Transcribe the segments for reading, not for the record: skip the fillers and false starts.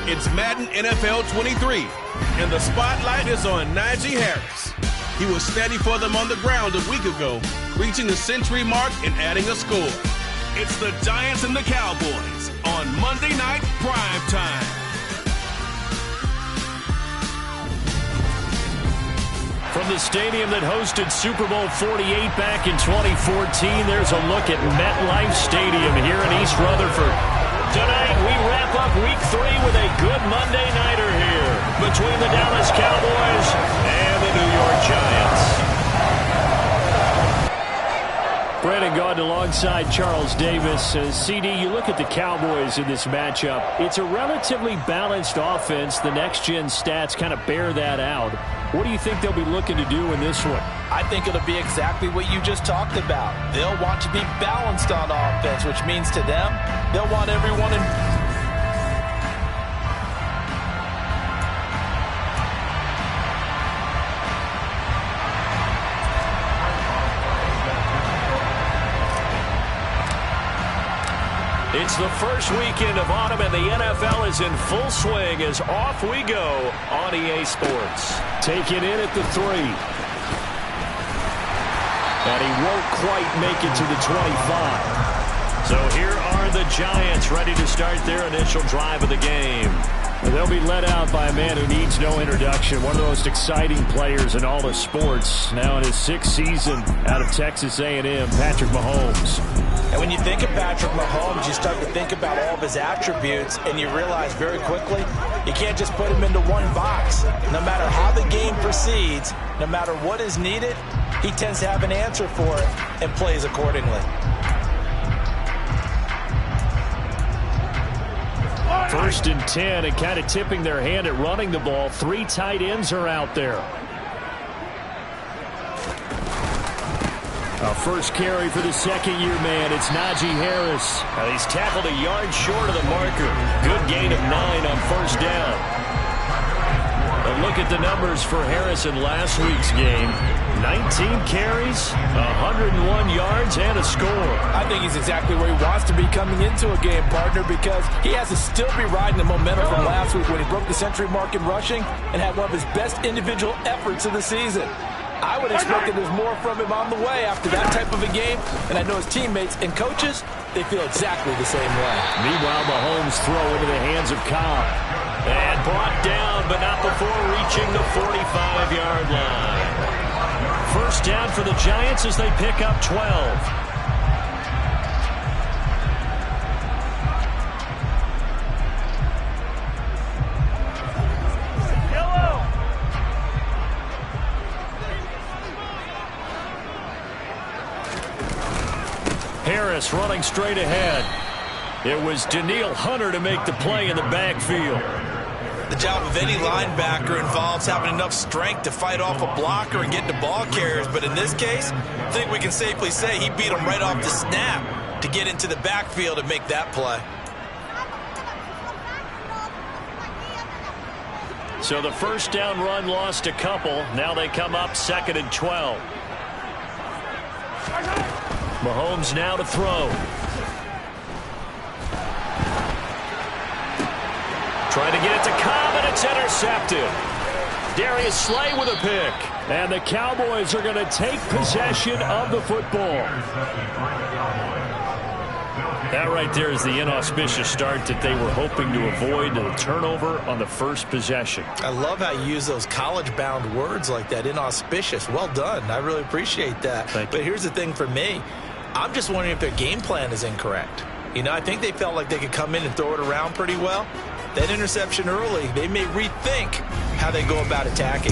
It's Madden NFL 23, and the spotlight is on Najee Harris. He was steady for them on the ground a week ago, reaching the century mark and adding a score. It's the Giants and the Cowboys on Monday Night Prime Time. From the stadium that hosted Super Bowl 48 back in 2014, there's a look at MetLife Stadium here in East Rutherford. Tonight, we wrap up Week 3 with a good Monday nighter here between the Dallas Cowboys and the New York Giants. Brandon Gaudin alongside Charles Davis. CD, you look at the Cowboys in this matchup. It's a relatively balanced offense. The next-gen stats kind of bear that out. What do you think they'll be looking to do in this one? I think it'll be exactly what you just talked about. They'll want to be balanced on offense, which means to them, they'll want everyone in. It's the first weekend of autumn, and the NFL is in full swing as off we go on EA Sports. Taken in at the 3. And he won't quite make it to the 25. So here are the Giants ready to start their initial drive of the game. They'll be led out by a man who needs no introduction. One of the most exciting players in all of sports. Now in his 6th season out of Texas A&M, Patrick Mahomes. And when you think of Patrick Mahomes, you start to think about all of his attributes, and you realize very quickly you can't just put him into one box. No matter how the game proceeds, no matter what is needed, he tends to have an answer for it and plays accordingly. First and 10, and kind of tipping their hand at running the ball. 3 tight ends are out there. A first carry for the second-year man. It's Najee Harris. He's tackled a yard short of the marker. Good gain of 9 on first down. A look at the numbers for Harris in last week's game. 19 carries, 101 yards, and a score. I think he's exactly where he wants to be coming into a game, partner, because he has to still be riding the momentum from last week when he broke the century mark in rushing and had one of his best individual efforts of the season. I would expect that there's more from him on the way after that type of a game, and I know his teammates and coaches, they feel exactly the same way. Meanwhile, Mahomes throw into the hands of Cobb. And brought down, but not before reaching the 45-yard line. First down for the Giants as they pick up 12. Harris running straight ahead. It was Danielle Hunter to make the play in the backfield. The job of any linebacker involves having enough strength to fight off a blocker and get to ball carriers. But in this case, I think we can safely say he beat him right off the snap to get into the backfield and make that play. So the first down run lost a couple. Now they come up 2nd and 12. Mahomes now to throw. Trying to get it to Cobb, and it's intercepted. Darius Slay with a pick. And the Cowboys are going to take possession of the football. That right there is the inauspicious start that they were hoping to avoid, the turnover on the first possession. I love how you use those college-bound words like that, inauspicious. Well done. I really appreciate that. But here's the thing for me. I'm just wondering if their game plan is incorrect. You know, I think they felt like they could come in and throw it around pretty well. That interception early, they may rethink how they go about attacking.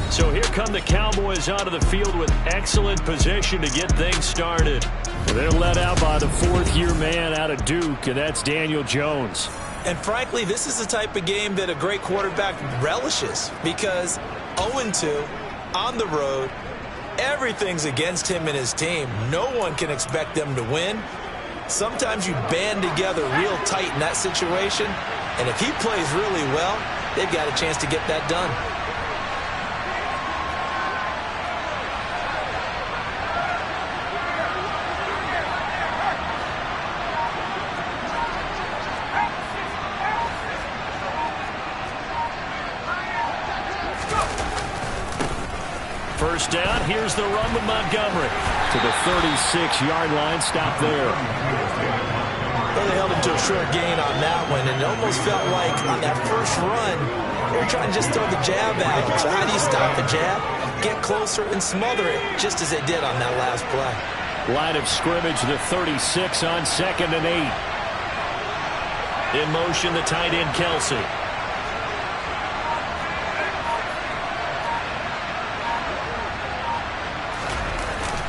So here come the Cowboys onto the field with excellent position to get things started. They're led out by the 4th-year man out of Duke, and that's Daniel Jones. And frankly, this is the type of game that a great quarterback relishes because 0-2 on the road, everything's against him and his team. No one can expect them to win. Sometimes you band together real tight in that situation, and if he plays really well, they've got a chance to get that done. first down. Here's the run with Montgomery to the 36-yard line. Stop there. Well, they held him to a short gain on that one, and it almost felt like on that first run, they were trying to just throw the jab at him. So how do you stop a jab? Get closer and smother it, just as they did on that last play. Line of scrimmage, the 36 on 2nd and 8. In motion, the tight end, Kelsey.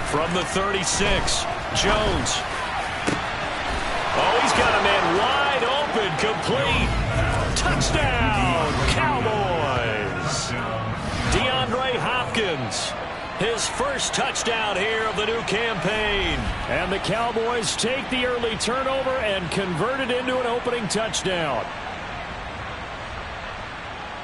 From the 36, Jones. Oh, he's got a man wide open, complete. Touchdown, Cowboys. DeAndre Hopkins, his first touchdown here of the new campaign. And the Cowboys take the early turnover and convert it into an opening touchdown.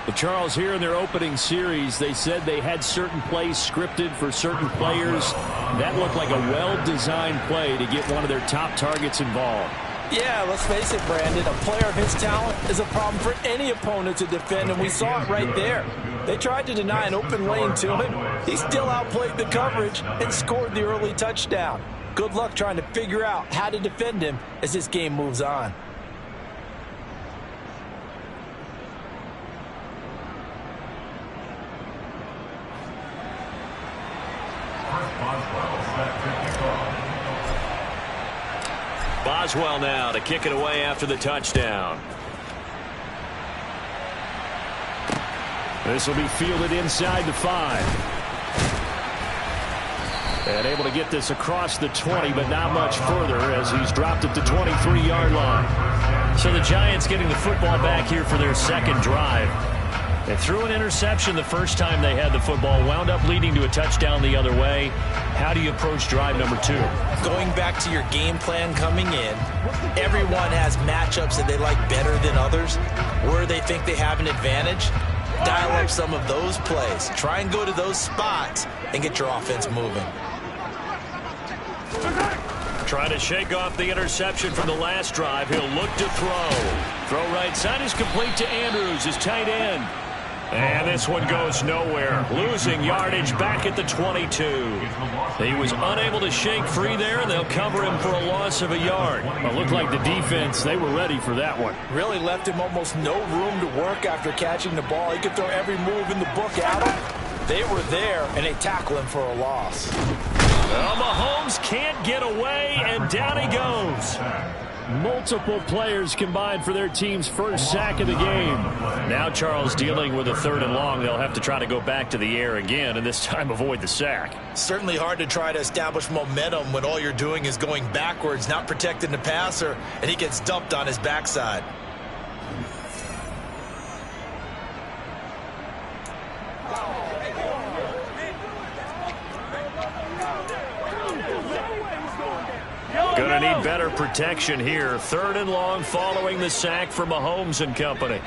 Well, Charles, here in their opening series, they said they had certain plays scripted for certain players. That looked like a well-designed play to get one of their top targets involved. Yeah, let's face it, Brandon. A player of his talent is a problem for any opponent to defend, and we saw it right there. They tried to deny an open lane to him. He still outplayed the coverage and scored the early touchdown. Good luck trying to figure out how to defend him as this game moves on. Boswell now to kick it away after the touchdown. This will be fielded inside the 5. And able to get this across the 20, but not much further as he's dropped it to 23-yard line. So the Giants getting the football back here for their second drive. They threw an interception the first time they had the football, wound up leading to a touchdown the other way. How do you approach drive number 2? Going back to your game plan coming in, everyone has matchups that they like better than others. Where they think they have an advantage, dial up some of those plays. Try and go to those spots and get your offense moving. Trying to shake off the interception from the last drive. He'll look to throw. Throw right side is complete to Andrews, his tight end. And this one goes nowhere. Losing yardage back at the 22. He was unable to shake free there, and they'll cover him for a loss of a yard. Well, it looked like the defense, they were ready for that one. Really left him almost no room to work after catching the ball. He could throw every move in the book at him. They were there, and they tackle him for a loss. Well, Mahomes can't get away, and down he goes. Multiple players combined for their team's first sack of the game. Now Charles dealing with a 3rd and long. They'll have to try to go back to the air again, and this time avoid the sack. Certainly hard to try to establish momentum when all you're doing is going backwards, not protecting the passer, and he gets dumped on his backside. Gonna need better protection here. 3rd and long following the sack for Mahomes and company.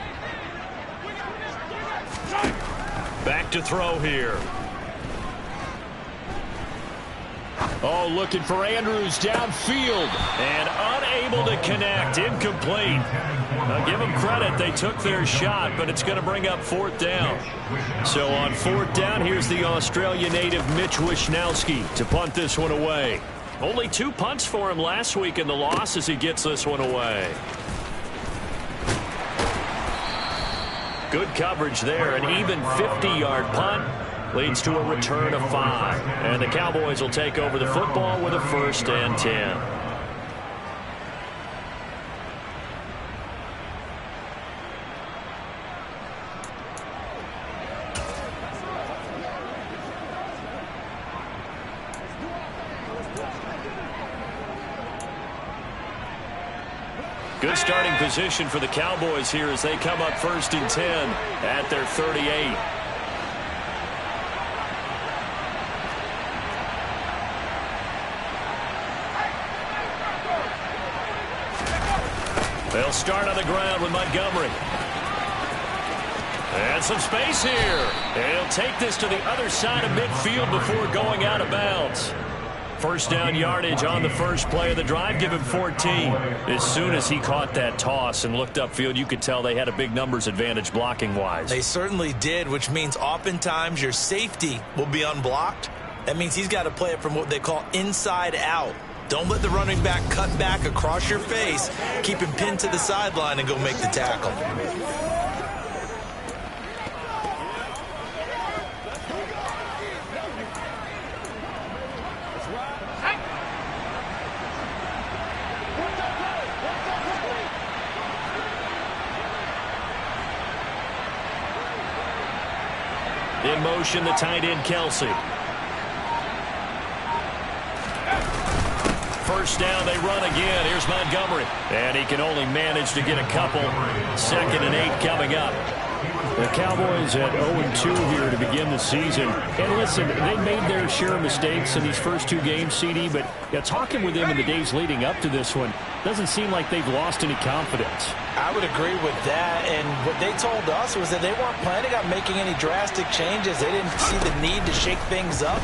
Back to throw here. Oh, looking for Andrews downfield. And unable to connect. Incomplete. Now give them credit. They took their shot, but it's going to bring up 4th down. So on 4th down, here's the Australia native Mitch Wishnowsky to punt this one away. Only 2 punts for him last week in the loss as he gets this one away. Good coverage there. An even 50-yard punt leads to a return of 5. And the Cowboys will take over the football with a 1st and 10. Good starting position for the Cowboys here as they come up 1st and 10 at their 38. They'll start on the ground with Montgomery. And some space here. And he'll take this to the other side of midfield before going out of bounds. First down yardage on the first play of the drive. Give him 14. As soon as he caught that toss and looked upfield, you could tell they had a big numbers advantage blocking-wise. They certainly did, which means oftentimes your safety will be unblocked. That means he's got to play it from what they call inside out. Don't let the running back cut back across your face. Keep him pinned to the sideline and go make the tackle. In motion, the tight end, Kelce. First down, they run again. Here's Montgomery. And he can only manage to get a couple. 2nd and 8 coming up. The Cowboys at 0-2 here to begin the season. And listen, they made their share of mistakes in these first 2 games, CD, but talking with them in the days leading up to this one, doesn't seem like they've lost any confidence. I would agree with that, and what they told us was that they weren't planning on making any drastic changes. They didn't see the need to shake things up.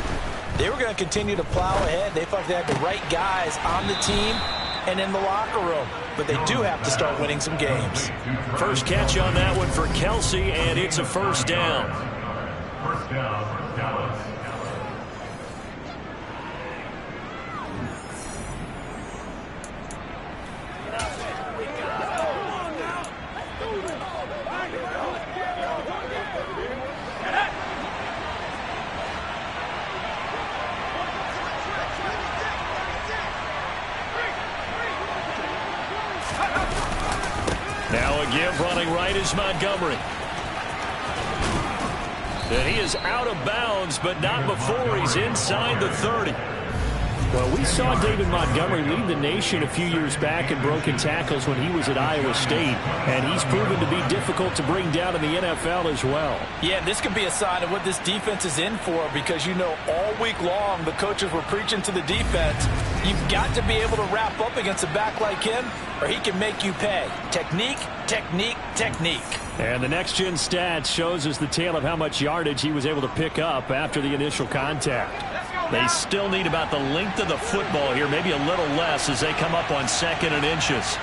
They were going to continue to plow ahead. They thought they had the right guys on the team and in the locker room. But they do have to start winning some games. First catch on that one for Kelce, and it's a first down. First down, Dallas. Now again, running right is Montgomery. And he is out of bounds, but not before he's inside the 30. Well, we saw David Montgomery lead the nation a few years back in broken tackles when he was at Iowa State, and he's proven to be difficult to bring down in the NFL as well. Yeah, this could be a sign of what this defense is in for, because you know all week long the coaches were preaching to the defense. You've got to be able to wrap up against a back like him, or he can make you pay. Technique, technique, technique. And the next-gen stats shows us the tale of how much yardage he was able to pick up after the initial contact. They still need about the length of the football here, maybe a little less as they come up on 2nd and inches.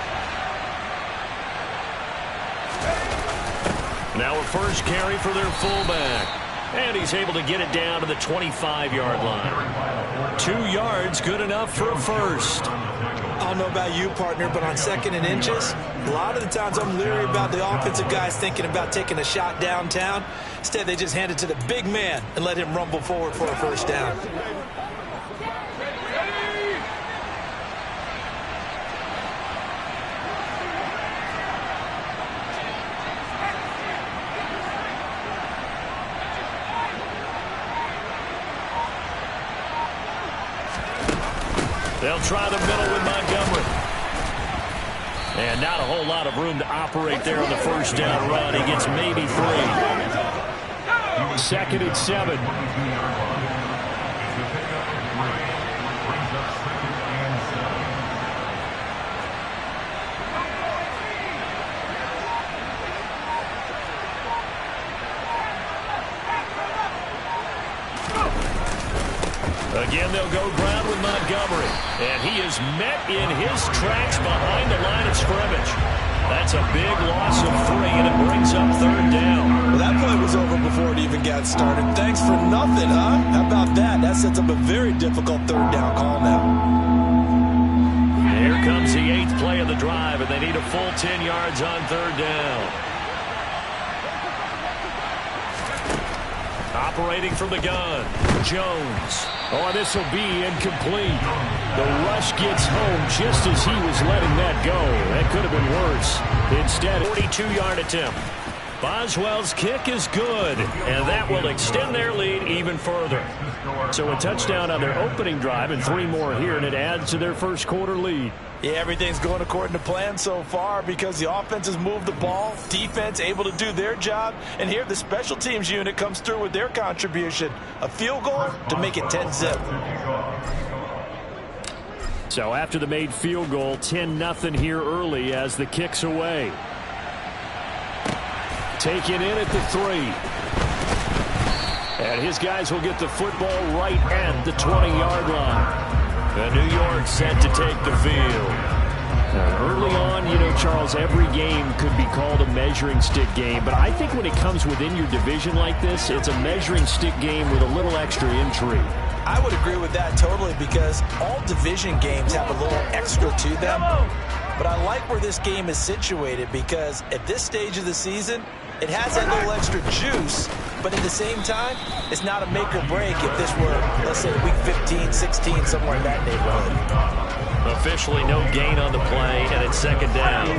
Now a first carry for their fullback. And he's able to get it down to the 25-yard line. 2 yards, good enough for a first. I don't know about you, partner, but on 2nd and inches, a lot of the times I'm leery about the offensive guys thinking about taking a shot downtown. Instead, they just hand it to the big man and let him rumble forward for a first down. They'll try the middle with Montgomery. And not a whole lot of room to operate there on the first down run. He gets maybe 3. 2nd and 7. Again, they'll go ground with Montgomery. And he is met in his tracks behind the line of scrimmage. That's a big loss of 3, and it brings up 3rd down. Well, that play was over before it even got started. Thanks for nothing, huh? How about that? That sets up a very difficult 3rd down call now. Here comes the 8th play of the drive, and they need a full 10 yards on 3rd down. Operating from the gun, Jones. Oh, this will be incomplete. The rush gets home just as he was letting that go. That could have been worse. Instead, 42-yard attempt. Boswell's kick is good, and that will extend their lead even further. So a touchdown on their opening drive and 3 more here, and it adds to their first quarter lead. Yeah, everything's going according to plan so far because the offense has moved the ball, defense able to do their job, and here the special teams unit comes through with their contribution. A field goal to make it 10-zip. So after the made field goal, 10-0 here early as the kick's away. Taken in at the 3. And his guys will get the football right at the 20-yard line. And New York set to take the field. Early on, Charles, every game could be called a measuring stick game. But I think when it comes within your division like this, it's a measuring stick game with a little extra intrigue. I would agree with that totally because all division games have a little extra to them. But I like where this game is situated because at this stage of the season, it has that little extra juice, but at the same time, it's not a make or break if this were, let's say, week 15, 16, somewhere in that neighborhood. Officially no gain on the play, and it's second down.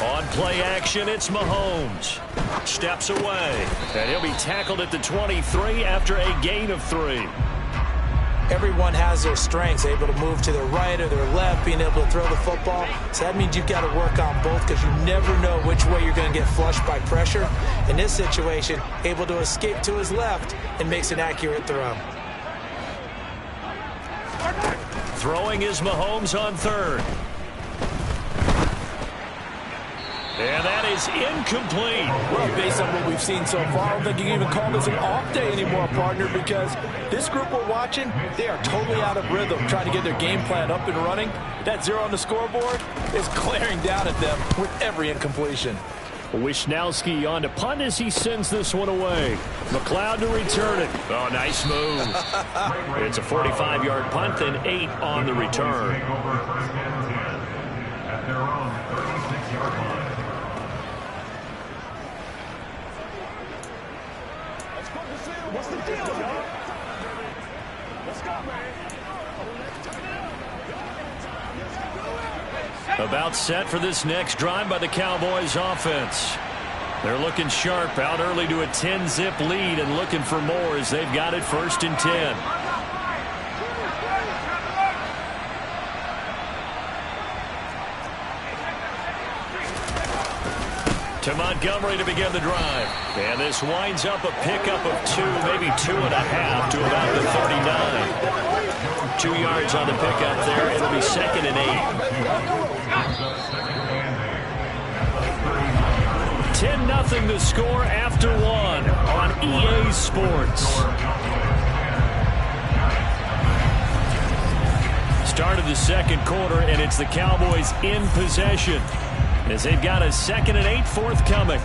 On play action, it's Mahomes. Steps away, and he'll be tackled at the 23 after a gain of 3. Everyone has their strengths, able to move to their right or their left, being able to throw the football. So that means you've got to work on both because you never know which way you're going to get flushed by pressure. In this situation, able to escape to his left and makes an accurate throw. Throwing is Mahomes on third. And that is incomplete. Well, based on what we've seen so far, I don't think you can even call this an off day anymore, partner, because this group we're watching, they are totally out of rhythm, trying to get their game plan up and running. That 0 on the scoreboard is glaring down at them with every incompletion. Wisnowski on to punt as he sends this one away. McLeod to return it. Oh, nice move. It's a 45-yard punt and 8 on the return. At their own 36-yard line. What's the deal, y'all? Let's go, man. About set for this next drive by the Cowboys offense. They're looking sharp, out early to a 10-zip lead and looking for more as they've got it 1st and 10. To Montgomery to begin the drive. And this winds up a pickup of 2, maybe 2.5 to about the 39. 2 yards on the pickup there. It'll be 2nd and 8. 10-0 the score after 1 on EA Sports. Start of the second quarter, and it's the Cowboys in possession as they've got a 2nd and 8 forthcoming.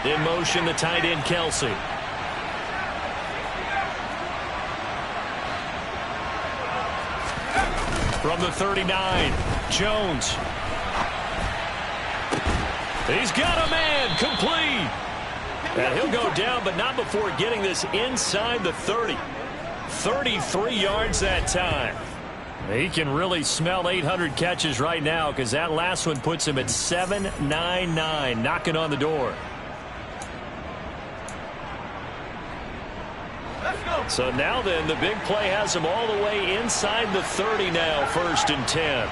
In motion, the tight end, Kelsey. From the 39, Jones. He's got a man, complete. And he'll go down, but not before getting this inside the 30. 33 yards that time. He can really smell 800 catches right now because that last one puts him at 799, knocking on the door. So now then, the big play has him all the way inside the 30 now, 1st and 10.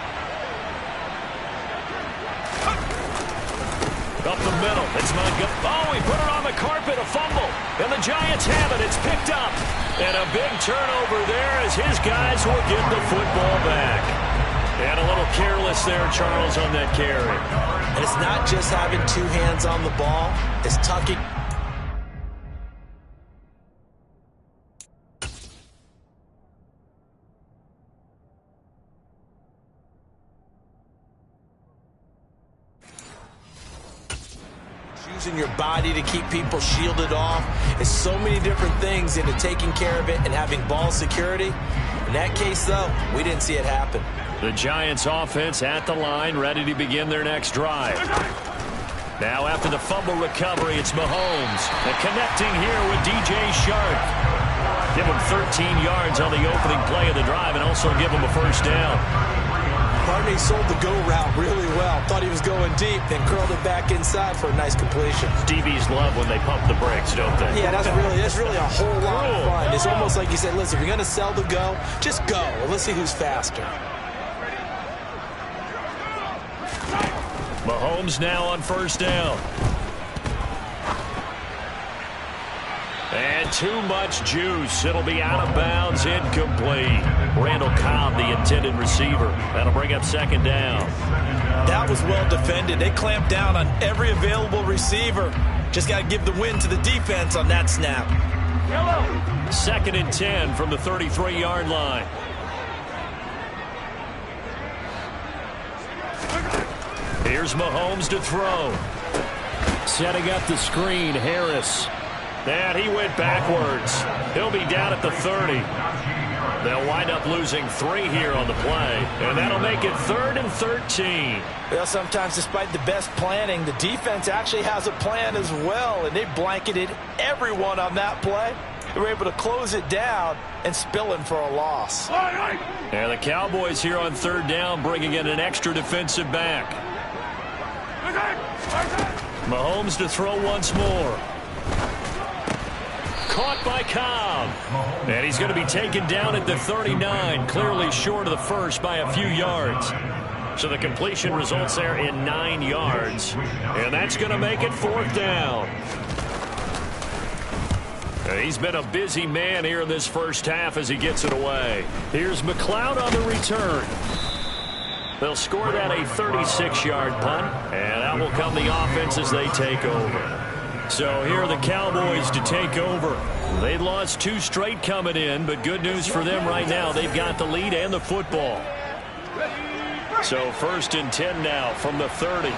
Up the middle, it's Montgomery. Oh, he put it on the carpet, a fumble. And the Giants have it, it's picked up. And a big turnover there as his guys will get the football back. And a little careless there, Charles, on that carry. And it's not just having 2 hands on the ball, it's tucking. Using your body to keep people shielded off. It's so many different things into taking care of it and having ball security. In that case, though, we didn't see it happen. The Giants offense at the line, ready to begin their next drive. Now after the fumble recovery, it's Mahomes. And connecting here with DJ Shark. Give him 13 yards on the opening play of the drive and also give him a 1st down. Barney sold the go route really well. Thought he was going deep, then curled it back inside for a nice completion. DBs love when they pump the brakes, don't they? Yeah, that's really a whole lot of fun. It's almost like you said, listen, if you're going to sell the go, just go. Let's see who's faster. Mahomes now on 1st down. And too much juice. It'll be out of bounds, incomplete. Randall Cobb, the intended receiver. That'll bring up second down. That was well defended. They clamped down on every available receiver. Just got to give the win to the defense on that snap. Second and 10 from the 33-yard line. Here's Mahomes to throw. Setting up the screen, Harris. And he went backwards. He'll be down at the 30. They'll wind up losing 3 here on the play, and that'll make it 3rd and 13. Well, sometimes despite the best planning, the defense actually has a plan as well, and they blanketed everyone on that play. They were able to close it down and spill in for a loss. And the Cowboys here on 3rd down, bringing in an extra defensive back. Mahomes to throw once more. Caught by Cobb. And he's going to be taken down at the 39, clearly short of the first by a few yards. So the completion results there in 9 yards. And that's going to make it 4th down. He's been a busy man here in this first half as he gets it away. Here's McLeod on the return. They'll score that a 36-yard punt, and that will come the offense as they take over. So here are the Cowboys to take over. They lost 2 straight coming in, but good news for them right now. They've got the lead and the football. So 1st and 10 now from the 30.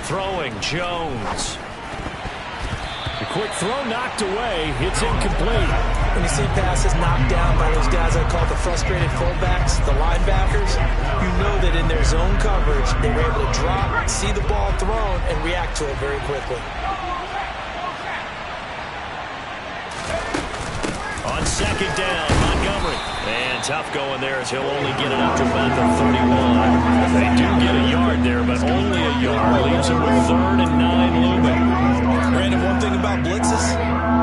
Throwing Jones. The quick throw knocked away. It's incomplete. When you see passes knocked down by those guys I call the frustrated fullbacks, the linebackers, you know that in their zone coverage, they were able to drop, see the ball thrown, and react to it very quickly. On 2nd down, Montgomery. And tough going there as he'll only get it up to about the 31. They do get a yard there, but only a yard. Leaves it with 3rd and 9 looming. Brandon, one thing about blitzes,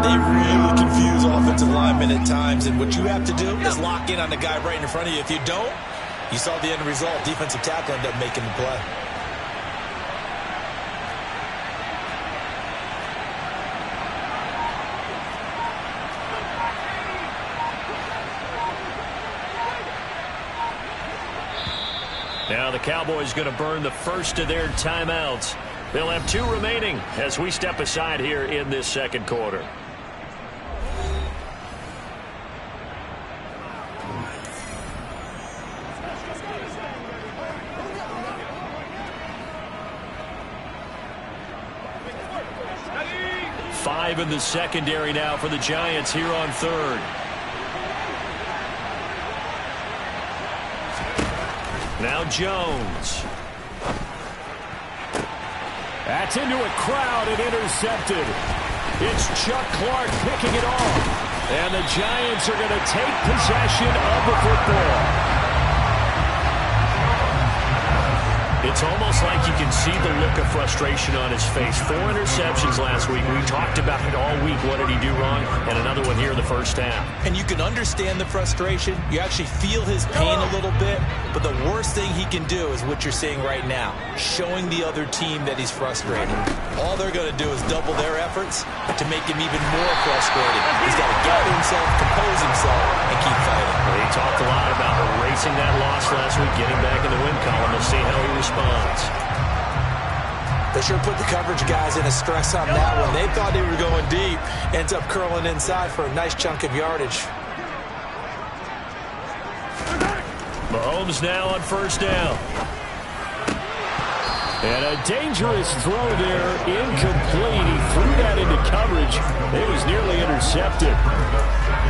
they really confuse offensive linemen at times, and what you have to do is lock in on the guy right in front of you. If you don't, you saw the end result. Defensive tackle ended up making the play. Now the Cowboys going to burn the first of their timeouts. They'll have 2 remaining as we step aside here in this second quarter. Five in the secondary now for the Giants here on 3rd. Now Jones. That's into a crowd and intercepted. It's Chuck Clark picking it off. And the Giants are going to take possession of the football. It's almost like you can see the look of frustration on his face. 4 interceptions last week. We talked about it all week. What did he do wrong? And another one here in the first half. And you can understand the frustration. You actually feel his pain a little bit. But the worst thing he can do is what you're seeing right now, showing the other team that he's frustrated. All they're going to do is double their efforts to make him even more frustrated. He's got to gather himself, compose himself, and keep fighting. Well, he talked a lot about erasing that loss last week, getting back in the win column. We'll see how he responds. They sure put the coverage guys in a stress on that one. They thought they were going deep. Ends up curling inside for a nice chunk of yardage. Mahomes now on 1st down. And a dangerous throw there, incomplete. He threw that into coverage. It was nearly intercepted.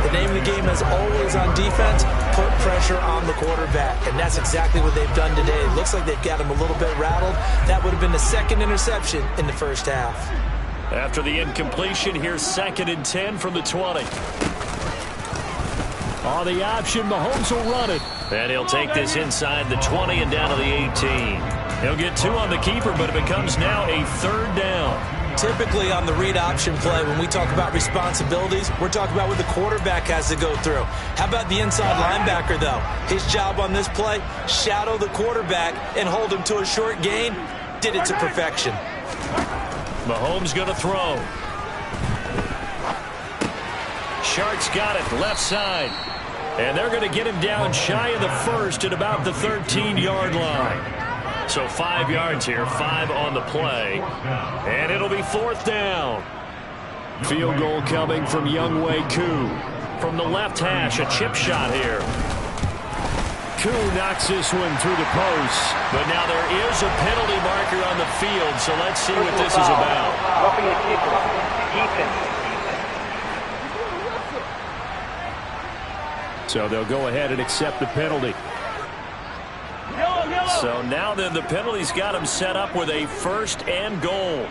The name of the game is always on defense, put pressure on the quarterback. And that's exactly what they've done today. It looks like they've got him a little bit rattled. That would have been the 2nd interception in the first half. After the incompletion, here's 2nd and 10 from the 20. On the option, Mahomes will run it. And he'll take this inside the 20 and down to the 18. He'll get 2 on the keeper, but it becomes now a 3rd down. Typically on the read option play, when we talk about responsibilities, we're talking about what the quarterback has to go through. How about the inside linebacker, though? His job on this play, shadow the quarterback and hold him to a short gain. Did it to perfection. Mahomes going to throw. Shark's got it, left side. And they're going to get him down shy of the first at about the 13-yard line. So 5 yards here, 5 on the play. And it'll be 4th down. Field goal coming from Younghoe Koo. From the left hash, a chip shot here. Koo knocks this one through the post. But now there is a penalty marker on the field, so let's see what this is about. Roughing the kicker. Defense. So they'll go ahead and accept the penalty. So now then the penalty's got him set up with a 1st and goal.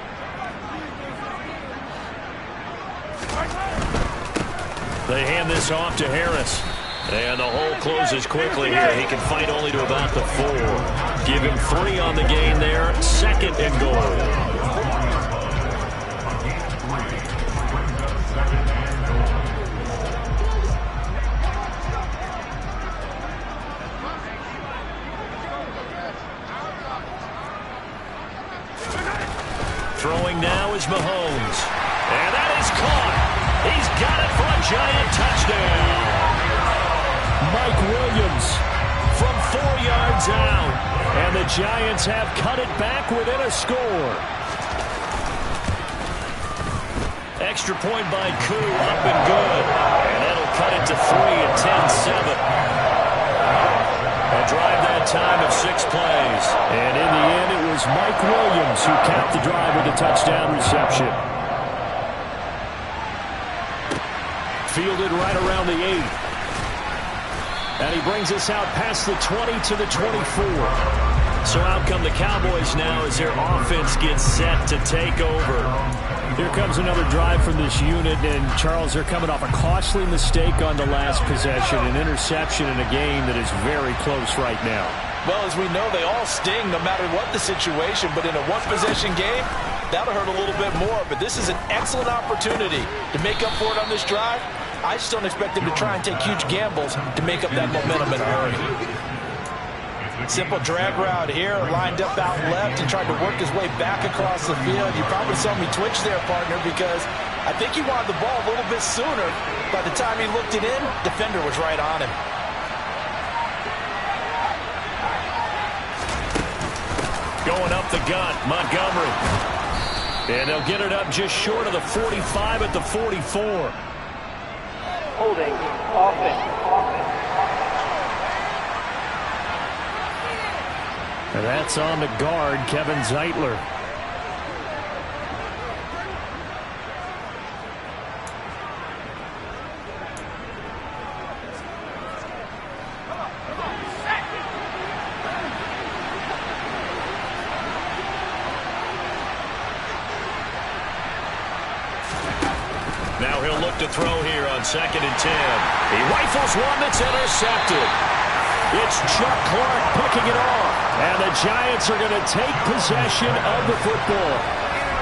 They hand this off to Harris. And the hole closes quickly here. He can fight only to about the 4. Give him 3 on the gain there. 2nd and goal. Throwing now is Mahomes. And that is caught. He's got it for a giant touchdown. Mike Williams from 4 yards out. And the Giants have cut it back within a score. Extra point by Koo, up and good. And that'll cut it to 3 at 10-7. A drive that time of 6 plays. And in the end, it was Mike Williams who capped the drive with a touchdown reception. Fielded right around the 8. And he brings us out past the 20 to the 24. So out come the Cowboys now as their offense gets set to take over. Here comes another drive from this unit, and Charles, they're coming off a costly mistake on the last possession, an interception in a game that is very close right now. Well, as we know, they all sting no matter what the situation, but in a one-possession game, that'll hurt a little bit more. But this is an excellent opportunity to make up for it on this drive. I just don't expect them to try and take huge gambles to make up that momentum in a hurry. Simple drag route here, lined up out left and tried to work his way back across the field. You probably saw me twitch there, partner, because I think he wanted the ball a little bit sooner. By the time he looked it in, defender was right on him. Going up the gut, Montgomery. And they'll get it up just short of the 45 at the 44. Holding. Offense. And that's on the guard, Kevin Zeitler. Now he'll look to throw here on 2nd and 10. He rifles one that's intercepted. It's Chuck Clark picking it off. And the Giants are going to take possession of the football.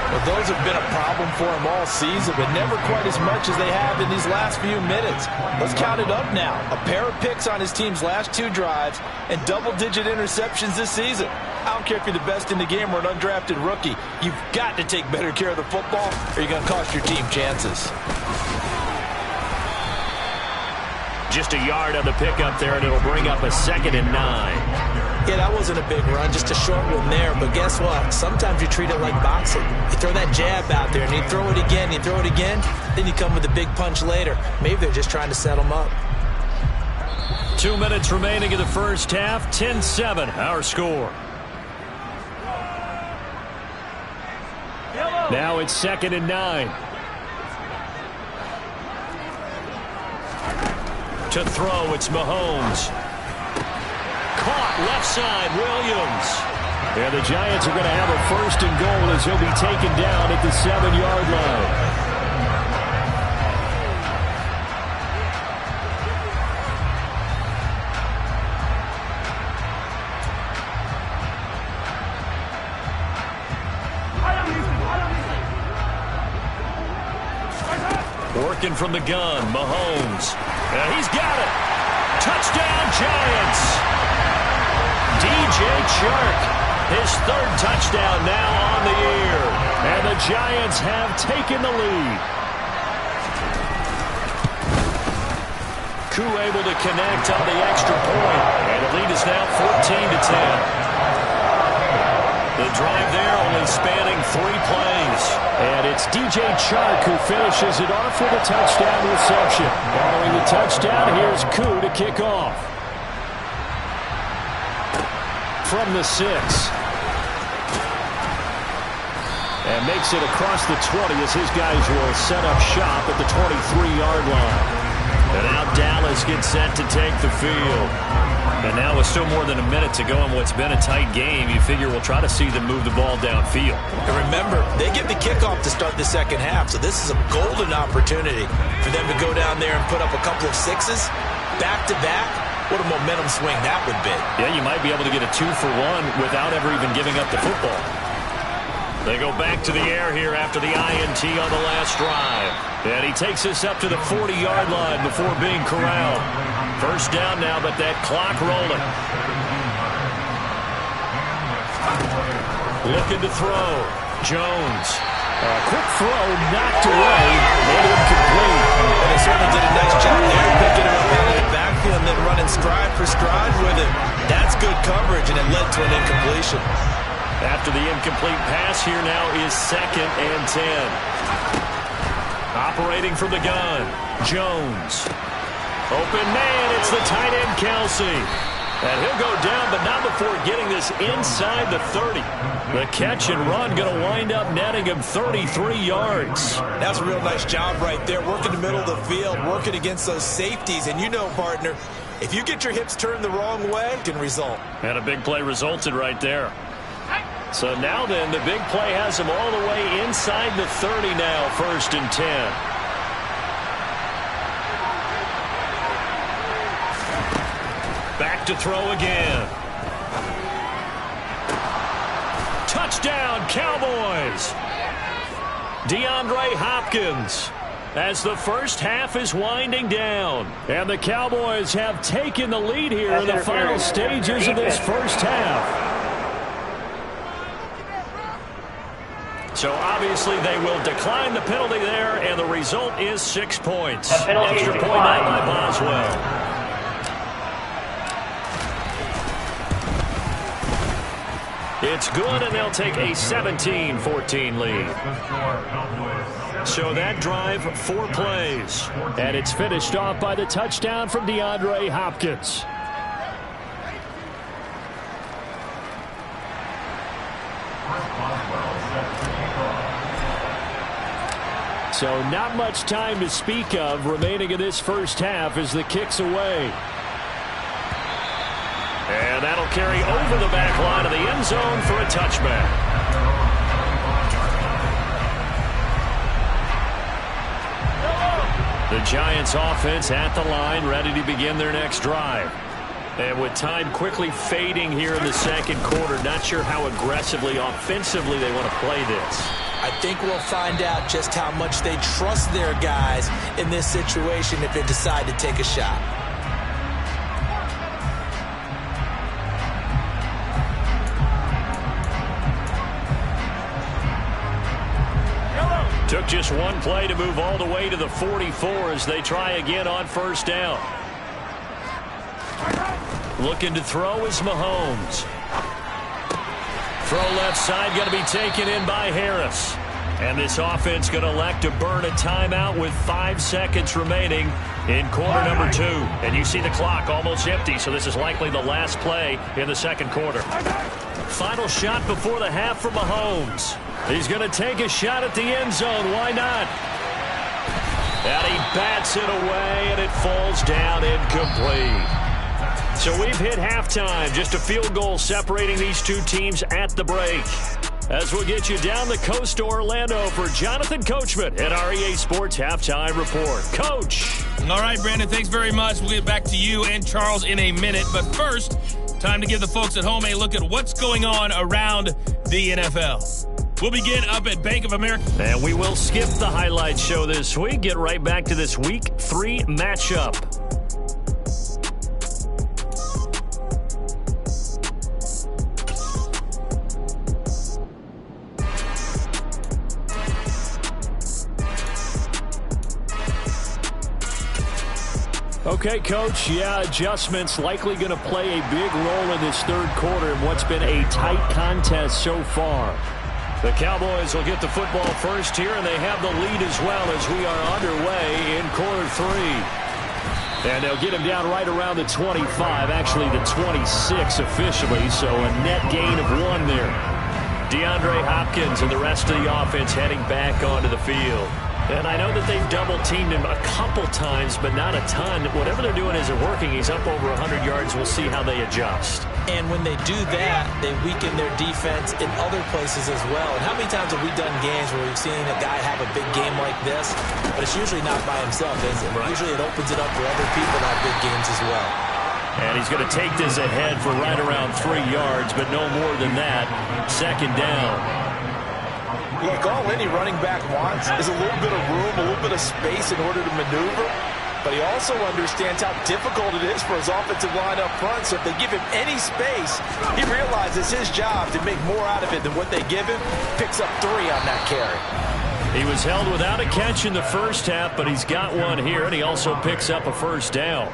Well, those have been a problem for him all season, but never quite as much as they have in these last few minutes. Let's count it up now. A pair of picks on his team's last 2 drives and double-digit interceptions this season. I don't care if you're the best in the game or an undrafted rookie. You've got to take better care of the football or you're going to cost your team chances. Just a yard on the pickup there, and it'll bring up a 2nd and 9. Yeah, that wasn't a big run, just a short one there. But guess what? Sometimes you treat it like boxing. You throw that jab out there, and you throw it again, then you come with a big punch later. Maybe they're just trying to set them up. 2 minutes remaining in the first half, 10-7, our score. Now it's 2nd and 9. To throw, it's Mahomes. Caught left side, Williams. And the Giants are going to have a 1st and goal as he'll be taken down at the 7-yard line. Working from the gun, Mahomes. And he's got it. Touchdown, Giants. DJ Chark His third touchdown now on the year. And the Giants have taken the lead. Koo able to connect on the extra point. And the lead is now 14-10. The drive there only spanning 3 plays. And it's DJ Chark who finishes it off with a touchdown reception. Following the touchdown, here's Koo to kick off. From the 6. And makes it across the 20 as his guys will set up shop at the 23-yard line. And now Dallas gets set to take the field. And now with still more than a minute to go in what's been a tight game, you figure we'll try to see them move the ball downfield. And remember, they get the kickoff to start the second half, so this is a golden opportunity for them to go down there and put up a couple of 6s back-to-back. What a momentum swing that would be. Yeah, you might be able to get a 2-for-1 without ever even giving up the football. They go back to the air here after the INT on the last drive. And he takes us up to the 40-yard line before being corralled. First down now, but that clock rolling. Looking to throw. Jones. Quick throw, knocked away, made it incomplete. Well, they certainly did a nice job there, picking him up out of the backfield and then running stride for stride with him. That's good coverage, and it led to an incompletion. After the incomplete pass, here now is 2nd and 10. Operating from the gun, Jones. Open man, it's the tight end, Kelsey. And he'll go down, but not before getting this inside the 30. The catch and run going to wind up netting him 33 yards. That's a real nice job right there, working the middle of the field, working against those safeties. And you know, partner, if you get your hips turned the wrong way, it can result. And a big play resulted right there. So now then, the big play has him all the way inside the 30 now, 1st and 10. Back to throw again. Touchdown, Cowboys. DeAndre Hopkins as the first half is winding down. And the Cowboys have taken the lead here in the final stages of this first half. So obviously they will decline the penalty there, and the result is 6 points. Extra point out by Boswell. It's good, and they'll take a 17-14 lead. So that drive, 4 plays. And it's finished off by the touchdown from DeAndre Hopkins. So not much time to speak of remaining in this first half as the kick's away. And that'll carry over the back line of the end zone for a touchback. The Giants offense at the line, ready to begin their next drive. And with time quickly fading here in the second quarter, not sure how aggressively, offensively they want to play this. I think we'll find out just how much they trust their guys in this situation if they decide to take a shot. Took just one play to move all the way to the 44 as they try again on first down. Looking to throw is Mahomes. Throw left side going to be taken in by Harris. And this offense going to elect to burn a timeout with 5 seconds remaining in quarter number 2. And you see the clock almost empty, so this is likely the last play in the second quarter. Final shot before the half for Mahomes. He's going to take a shot at the end zone. Why not? And he bats it away, and it falls down incomplete. So we've hit halftime. Just a field goal separating these two teams at the break. As we'll get you down the coast to Orlando for Jonathan Coachman at our EA Sports Halftime Report. Coach. All right, Brandon, thanks very much. We'll get back to you and Charles in a minute. But first, time to give the folks at home a look at what's going on around the NFL. We'll begin up at Bank of America. And we will skip the highlight show this week. Get right back to this Week 3 matchup. Okay, Coach, yeah, adjustments likely going to play a big role in this third quarter in what's been a tight contest so far. The Cowboys will get the football first here, and they have the lead as well as we are underway in quarter three. And they'll get him down right around the 25, actually the 26 officially, so a net gain of 1 there. DeAndre Hopkins and the rest of the offense heading back onto the field. And I know that they've double-teamed him a couple times, but not a ton. Whatever they're doing isn't working. He's up over 100 yards. We'll see how they adjust. And when they do that, they weaken their defense in other places as well. And how many times have we done games where we've seen a guy have a big game like this, but it's usually not by himself, is it? Right. Usually it opens it up for other people to have big games as well. And he's going to take this ahead for right around 3 yards, but no more than that. Second down. Look, all any running back wants is a little bit of room, a little bit of space in order to maneuver. But he also understands how difficult it is for his offensive line up front. So if they give him any space, he realizes his job to make more out of it than what they give him. Picks up 3 on that carry. He was held without a catch in the first half, but he's got one here, and he also picks up a first down.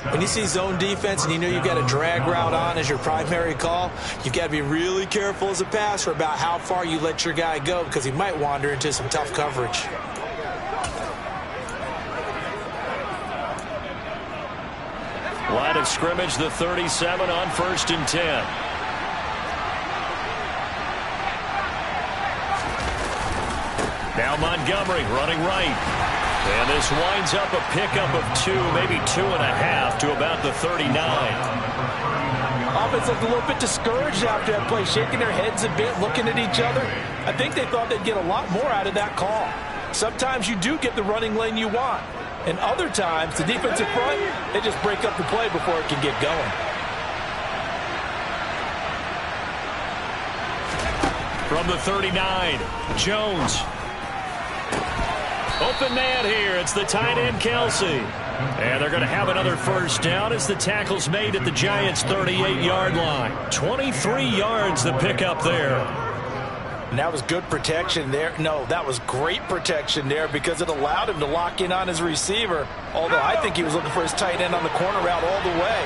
When you see zone defense and you know you've got a drag route on as your primary call, you've got to be really careful as a passer about how far you let your guy go because he might wander into some tough coverage. Line of scrimmage, the 37 on 1st and 10. Now Montgomery running right. And this winds up a pickup of 2, maybe 2.5 to about the 39. Offense looked a little bit discouraged after that play, shaking their heads a bit, looking at each other. I think they thought they'd get a lot more out of that call. Sometimes you do get the running lane you want. And other times, the defensive front, they just break up the play before it can get going. From the 39, Jones. Open man here. It's the tight end, Kelsey. And they're going to have another first down as the tackle's made at the Giants' 38-yard line. 23 yards the pickup there. And that was good protection there. No, that was great protection there because it allowed him to lock in on his receiver. Although I think he was looking for his tight end on the corner route all the way.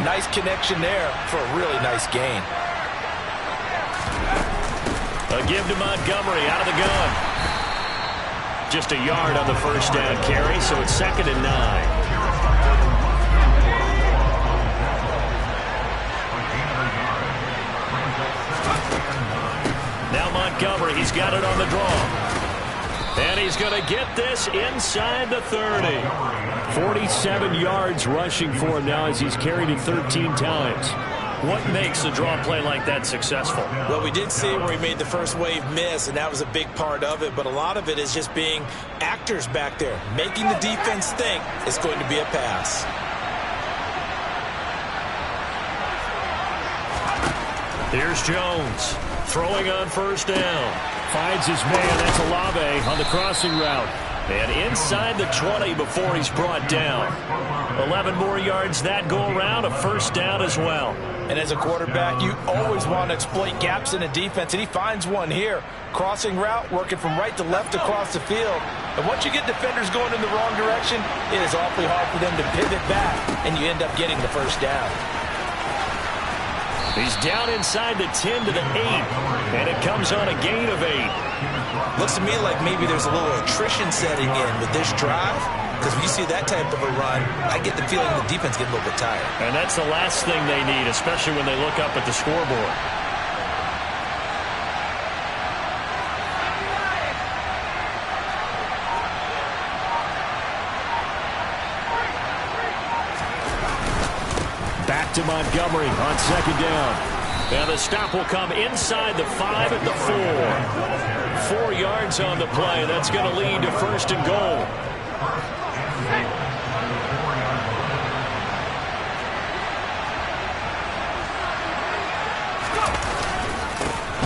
Nice connection there for a really nice gain. A give to Montgomery out of the gun. Just a yard on the first down carry, so it's 2nd and 9. Now Montgomery, he's got it on the draw. And he's going to get this inside the 30. 47 yards rushing for him now as he's carried it 13 times. What makes a draw play like that successful? Well, we did see where he made the first wave miss, and that was a big part of it. But a lot of it is just being actors back there, making the defense think it's going to be a pass. Here's Jones throwing on first down. Finds his man. That's Olave on the crossing route. And inside the 20 before he's brought down. 11 more yards that go around, a first down as well. And as a quarterback, you always want to exploit gaps in a defense, and he finds one here. Crossing route, working from right to left across the field. And once you get defenders going in the wrong direction, it is awfully hard for them to pivot back, and you end up getting the first down. He's down inside the 10 to the 8, and it comes on a gain of 8. Looks to me like maybe there's a little attrition setting in with this drive, because when you see that type of a run, I get the feeling the defense gets a little bit tired. And that's the last thing they need, especially when they look up at the scoreboard. Back to Montgomery on 2nd down. And the stop will come inside the 5 at the 4. 4 yards on the play. That's going to lead to 1st and goal.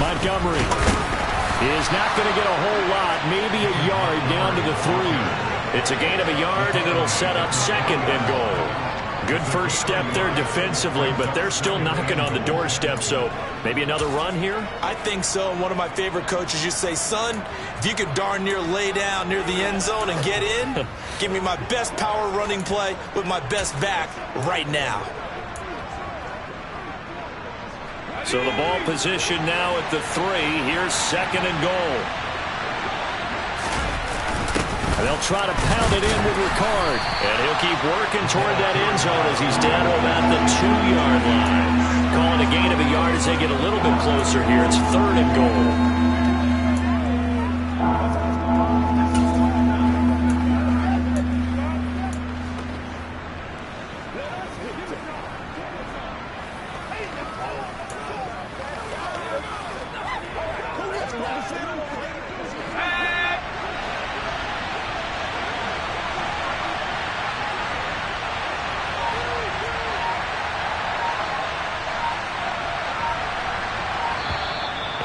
Montgomery is not going to get a whole lot, maybe a yard down to the 3. It's a gain of a yard, and it'll set up 2nd and goal. Good first step there defensively, but they're still knocking on the doorstep, so maybe another run here? I think so. And one of my favorite coaches used to say, son, if you could darn near lay down near the end zone and get in, give me my best power running play with my best back right now. So the ball position now at the 3. Here's 2nd and goal. And they'll try to pound it in with Ricard. And he'll keep working toward that end zone as he's down to about the 2-yard line. Calling a gain of a yard as they get a little bit closer here. It's 3rd and goal.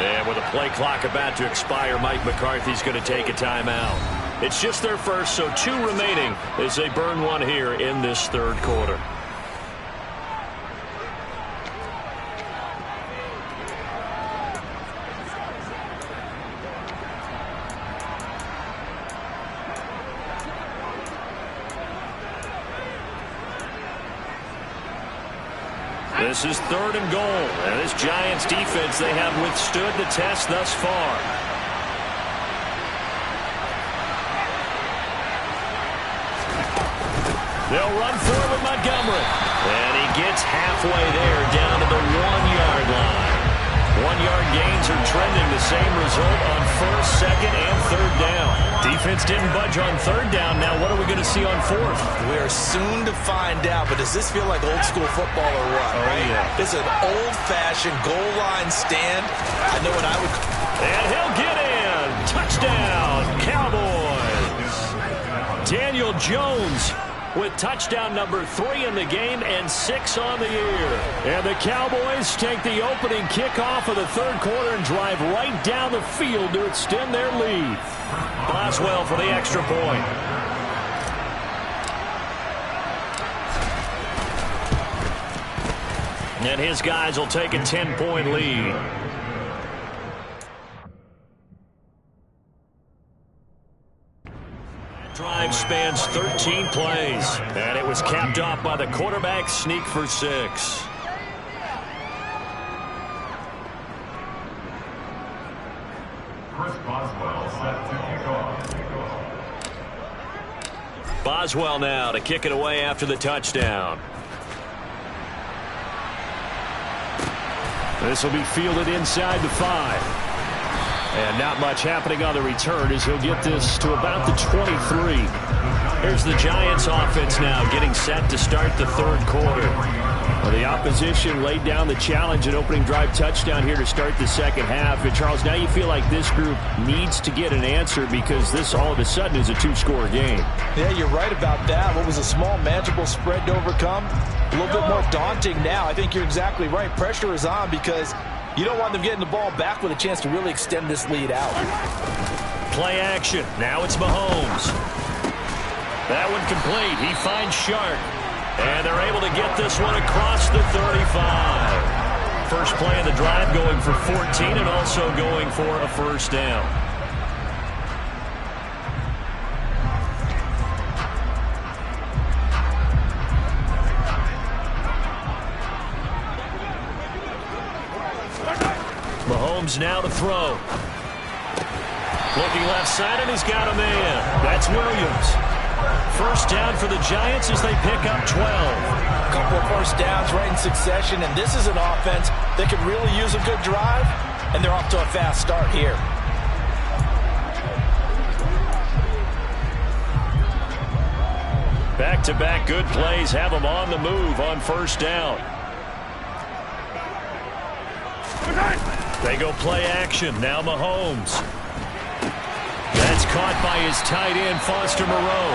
And with a play clock about to expire, Mike McCarthy's going to take a timeout. It's just their first, so 2 remaining as they burn one here in this 3rd quarter. This is 3rd and goal, and this Giants defense, they have withstood the test thus far. They'll run for it with Montgomery, and he gets halfway there down to the 1-yard line. 1-yard gains are trending the same result on 1st, 2nd, and 3rd down. Defense didn't budge on 3rd down. Now what are we going to see on 4th? We're soon to find out, but does this feel like old school football or what? Oh, right? yeah. It's an old-fashioned goal line stand. I know what I would... And he'll get in. Touchdown, Cowboys. Daniel Jones with touchdown number 3 in the game and 6 on the year. And the Cowboys take the opening kickoff of the 3rd quarter and drive right down the field to extend their lead. Boswell for the extra point. And his guys will take a 10-point lead. Drive spans 13 plays, and it was capped off by the quarterback sneak for 6. Chris Boswell set to kick off. Boswell now to kick it away after the touchdown. This will be fielded inside the 5. And not much happening on the return as he'll get this to about the 23. Here's the Giants offense now getting set to start the 3rd quarter. Well, the opposition laid down the challenge and opening drive touchdown here to start the 2nd half. And Charles, now you feel like this group needs to get an answer because this all of a sudden is a 2-score game. Yeah, you're right about that. What was a small, manageable spread to overcome? A little bit more daunting now. I think you're exactly right. Pressure is on because you don't want them getting the ball back with a chance to really extend this lead out. Play action. Now it's Mahomes. That one complete. He finds Sharp. And they're able to get this one across the 35. First play of the drive going for 14 and also going for a 1st down. Mahomes now to throw. Looking left side, and he's got a man. That's Williams. First down for the Giants as they pick up 12. A couple of first downs right in succession, and this is an offense that could really use a good drive, and they're off to a fast start here. Back-to-back good plays have them on the move on 1st down. They go play action. Now Mahomes. That's caught by his tight end, Foster Moreau.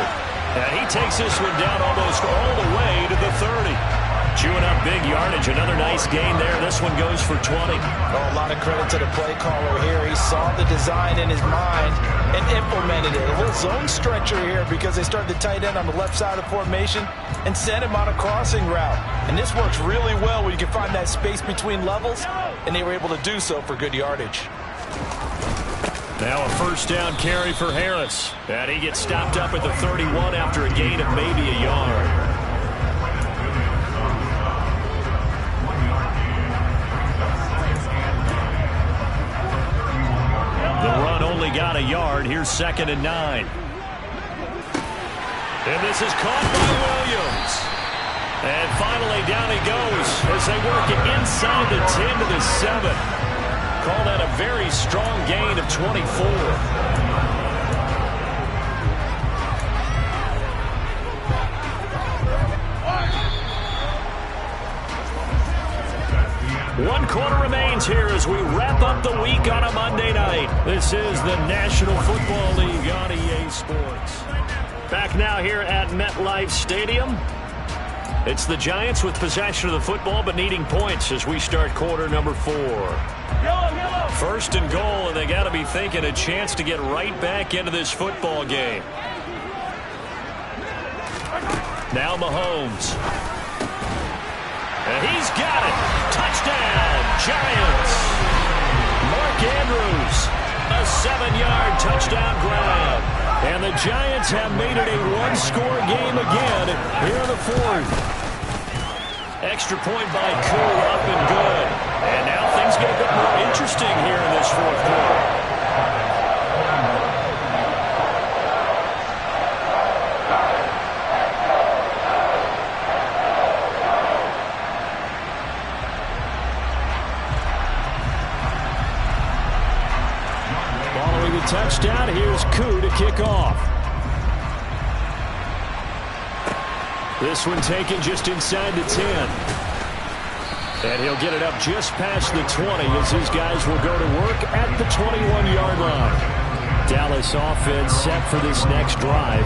And he takes this one down almost all the way to the 30. Chewing up big yardage. Another nice gain there. This one goes for 20. Oh, a lot of credit to the play caller here. He saw the design in his mind and implemented it. A little zone stretcher here because they started the tight end on the left side of the formation and sent him on a crossing route. And this works really well where you can find that space between levels, and they were able to do so for good yardage. Now a first down carry for Harris. And he gets stopped up at the 31 after a gain of maybe a yard. The run only got a yard. Here's 2nd and 9. And this is caught by Williams. And finally down he goes as they work it inside the 10 to the 7. Call that a very strong gain of 24. One quarter remains here as we wrap up the week on a Monday night. This is the National Football League on EA Sports. Back now here at MetLife Stadium. It's the Giants with possession of the football but needing points as we start quarter number 4. First and goal, and they got to be thinking a chance to get right back into this football game. Now Mahomes. And he's got it. Touchdown, Giants. Mark Andrews, a 7-yard touchdown grab. And the Giants have made it a one-score game again here in the 4th. Extra point by Koo, up and good. And now things get a bit more interesting here in this 4th quarter. Touchdown. Here's Koo to kick off. This one taken just inside the 10. And he'll get it up just past the 20 as his guys will go to work at the 21-yard line. Dallas offense set for this next drive.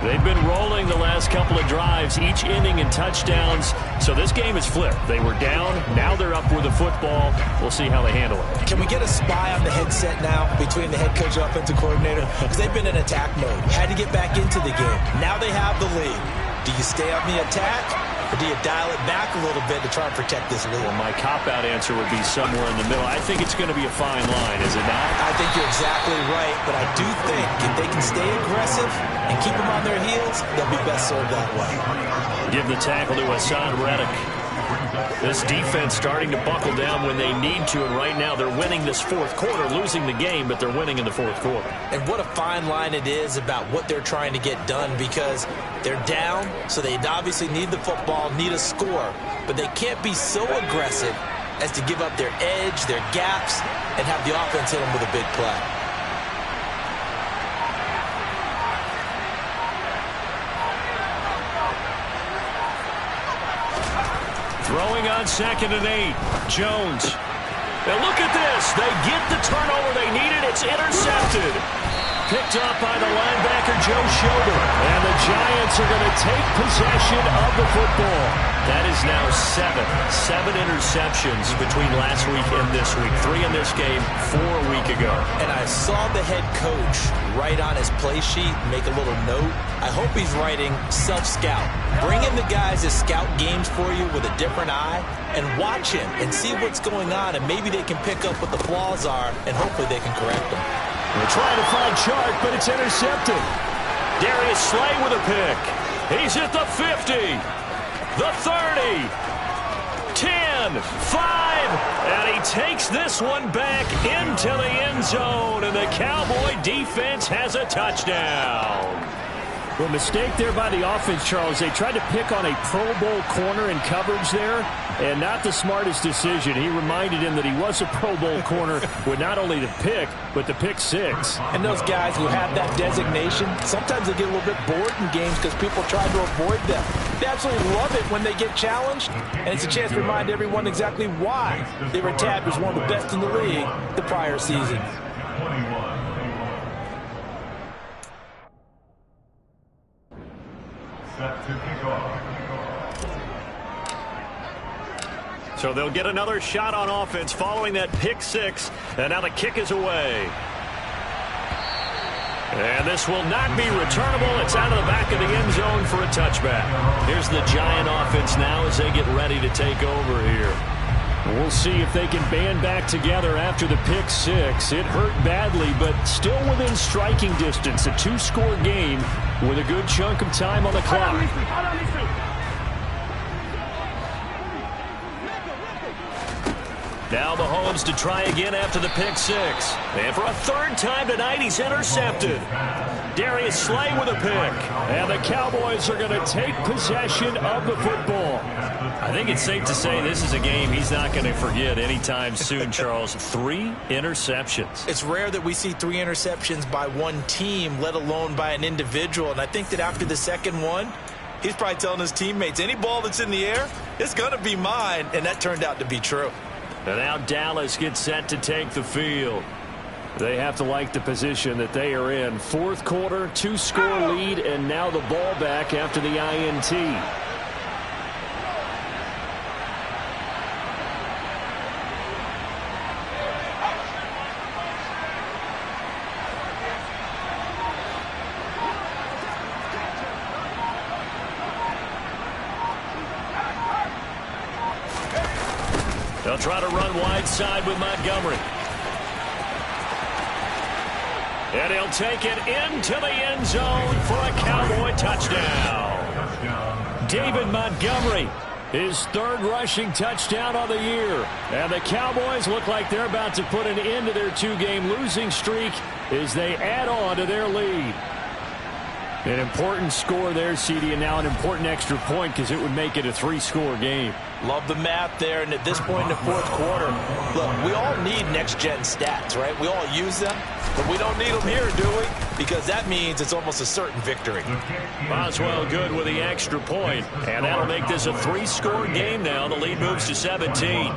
They've been rolling the last couple of drives, each ending in touchdowns. So this game is flipped. They were down. Now they're up with the football. We'll see how they handle it. Can we get a spy on the headset now between the head coach and offensive coordinator? Because they've been in attack mode. Had to get back into the game. Now they have the lead. Do you stay on the attack, or do you dial it back a little bit to try and protect this lead? Well, my cop-out answer would be somewhere in the middle. I think it's going to be a fine line, is it not? I think you're exactly right, but I do think if they can stay aggressive and keep them on their heels, they'll be best served that way. Give the tackle to Hassan Reddick. This defense starting to buckle down when they need to, and right now they're winning this 4th quarter, losing the game, but they're winning in the 4th quarter. And what a fine line it is about what they're trying to get done, because they're down, so they obviously need the football, need a score, but they can't be so aggressive as to give up their edge, their gaps, and have the offense hit them with a big play. Throwing on 2nd and 8. Jones. And look at this. They get the turnover they needed. It's intercepted. Picked up by the linebacker, Joe Schobert. And the Giants are going to take possession of the football. That is now 7 interceptions between last week and this week. 3 in this game, 4 a week ago. And I saw the head coach write on his play sheet, make a little note. I hope he's writing self-scout. Bring in the guys that scout games for you with a different eye and watch him and see what's going on, and maybe they can pick up what the flaws are, and hopefully they can correct them. They're trying to find Chark, but it's intercepted. Darius Slay with a pick. He's at the 50, the 30, 10, 5, and he takes this one back into the end zone, and the Cowboy defense has a touchdown. Well, mistake there by the offense, Charles. They tried to pick on a Pro Bowl corner in coverage there, and not the smartest decision. He reminded him that he was a Pro Bowl corner with not only the pick, but the pick 6. And those guys who have that designation, sometimes they get a little bit bored in games because people try to avoid them. They absolutely love it when they get challenged, and it's a chance to remind everyone exactly why they were tabbed as one of the best in the league the prior season. Set to kick off. So they'll get another shot on offense following that pick six. And now the kick is away. And this will not be returnable. It's out of the back of the end zone for a touchback. Here's the Giant offense now as they get ready to take over here. We'll see if they can band back together after the pick six. It hurt badly, but still within striking distance. A two-score game with a good chunk of time on the clock. Now Mahomes to try again after the pick six. And for a third time tonight, he's intercepted. Darius Slay with a pick. And the Cowboys are going to take possession of the football. I think it's safe to say this is a game he's not going to forget anytime soon, Charles. 3 interceptions. It's rare that we see 3 interceptions by one team, let alone by an individual. And I think that after the second one, he's probably telling his teammates, any ball that's in the air, it's going to be mine. And that turned out to be true. And now Dallas gets set to take the field. They have to like the position that they are in. Fourth quarter, 2-score lead, and now the ball back after the INT. They'll try to run wide side with Montgomery. And he'll take it into the end zone for a Cowboy touchdown. David Montgomery, his third rushing touchdown on the year. And the Cowboys look like they're about to put an end to their 2-game losing streak as they add on to their lead. An important score there, CD, and now an important extra point because it would make it a 3-score game. Love the math there, and at this point in the fourth quarter, look, we all need next-gen stats, right? We all use them, but we don't need them here, do we? Because that means it's almost a certain victory. Boswell good with the extra point, and that'll make this a 3-score game now. The lead moves to 17.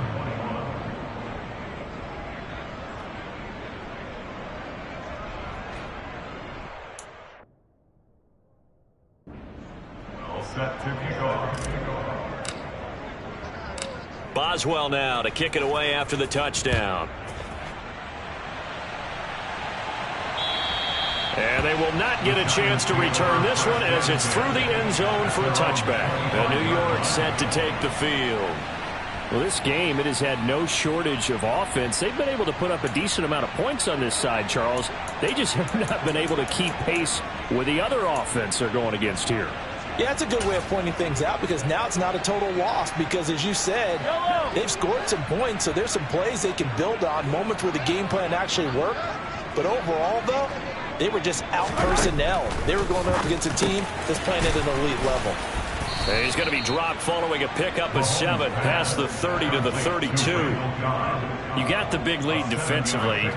Set to kick off. Boswell now to kick it away after the touchdown. And they will not get a chance to return this one as it's through the end zone for a touchback. And New York set to take the field. Well, this game, it has had no shortage of offense. They've been able to put up a decent amount of points on this side, Charles. They just have not been able to keep pace with the other offense they're going against here. Yeah, that's a good way of pointing things out because now it's not a total loss because, as you said, they've scored some points, so there's some plays they can build on, moments where the game plan actually worked. But overall, though, they were just out-personnel. They were going up against a team that's playing at an elite level. And he's going to be dropped following a pickup of 7 past the 30 to the 32. You got the big lead defensively.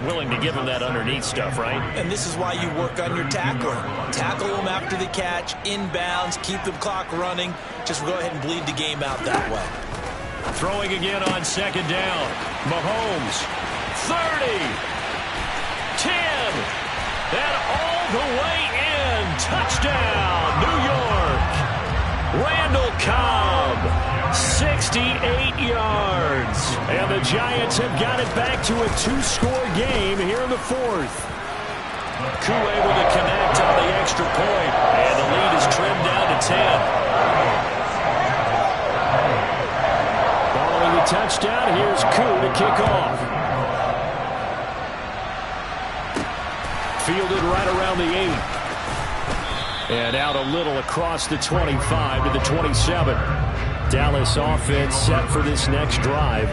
Willing to give him that underneath stuff, right? And this is why you work on your tackling. Tackle them after the catch, inbounds, keep the clock running. Just go ahead and bleed the game out that way. Throwing again on second down. Mahomes, 30, 10, and all the way in. Touchdown, New York. Randall Cobb, 68 yards. And the Giants have got it back to a 2-score game here in the fourth. Koo able to connect on the extra point, and the lead is trimmed down to 10. Following the touchdown, here's Koo to kick off. Fielded right around the 8. And out a little across the 25 to the 27. Dallas offense set for this next drive.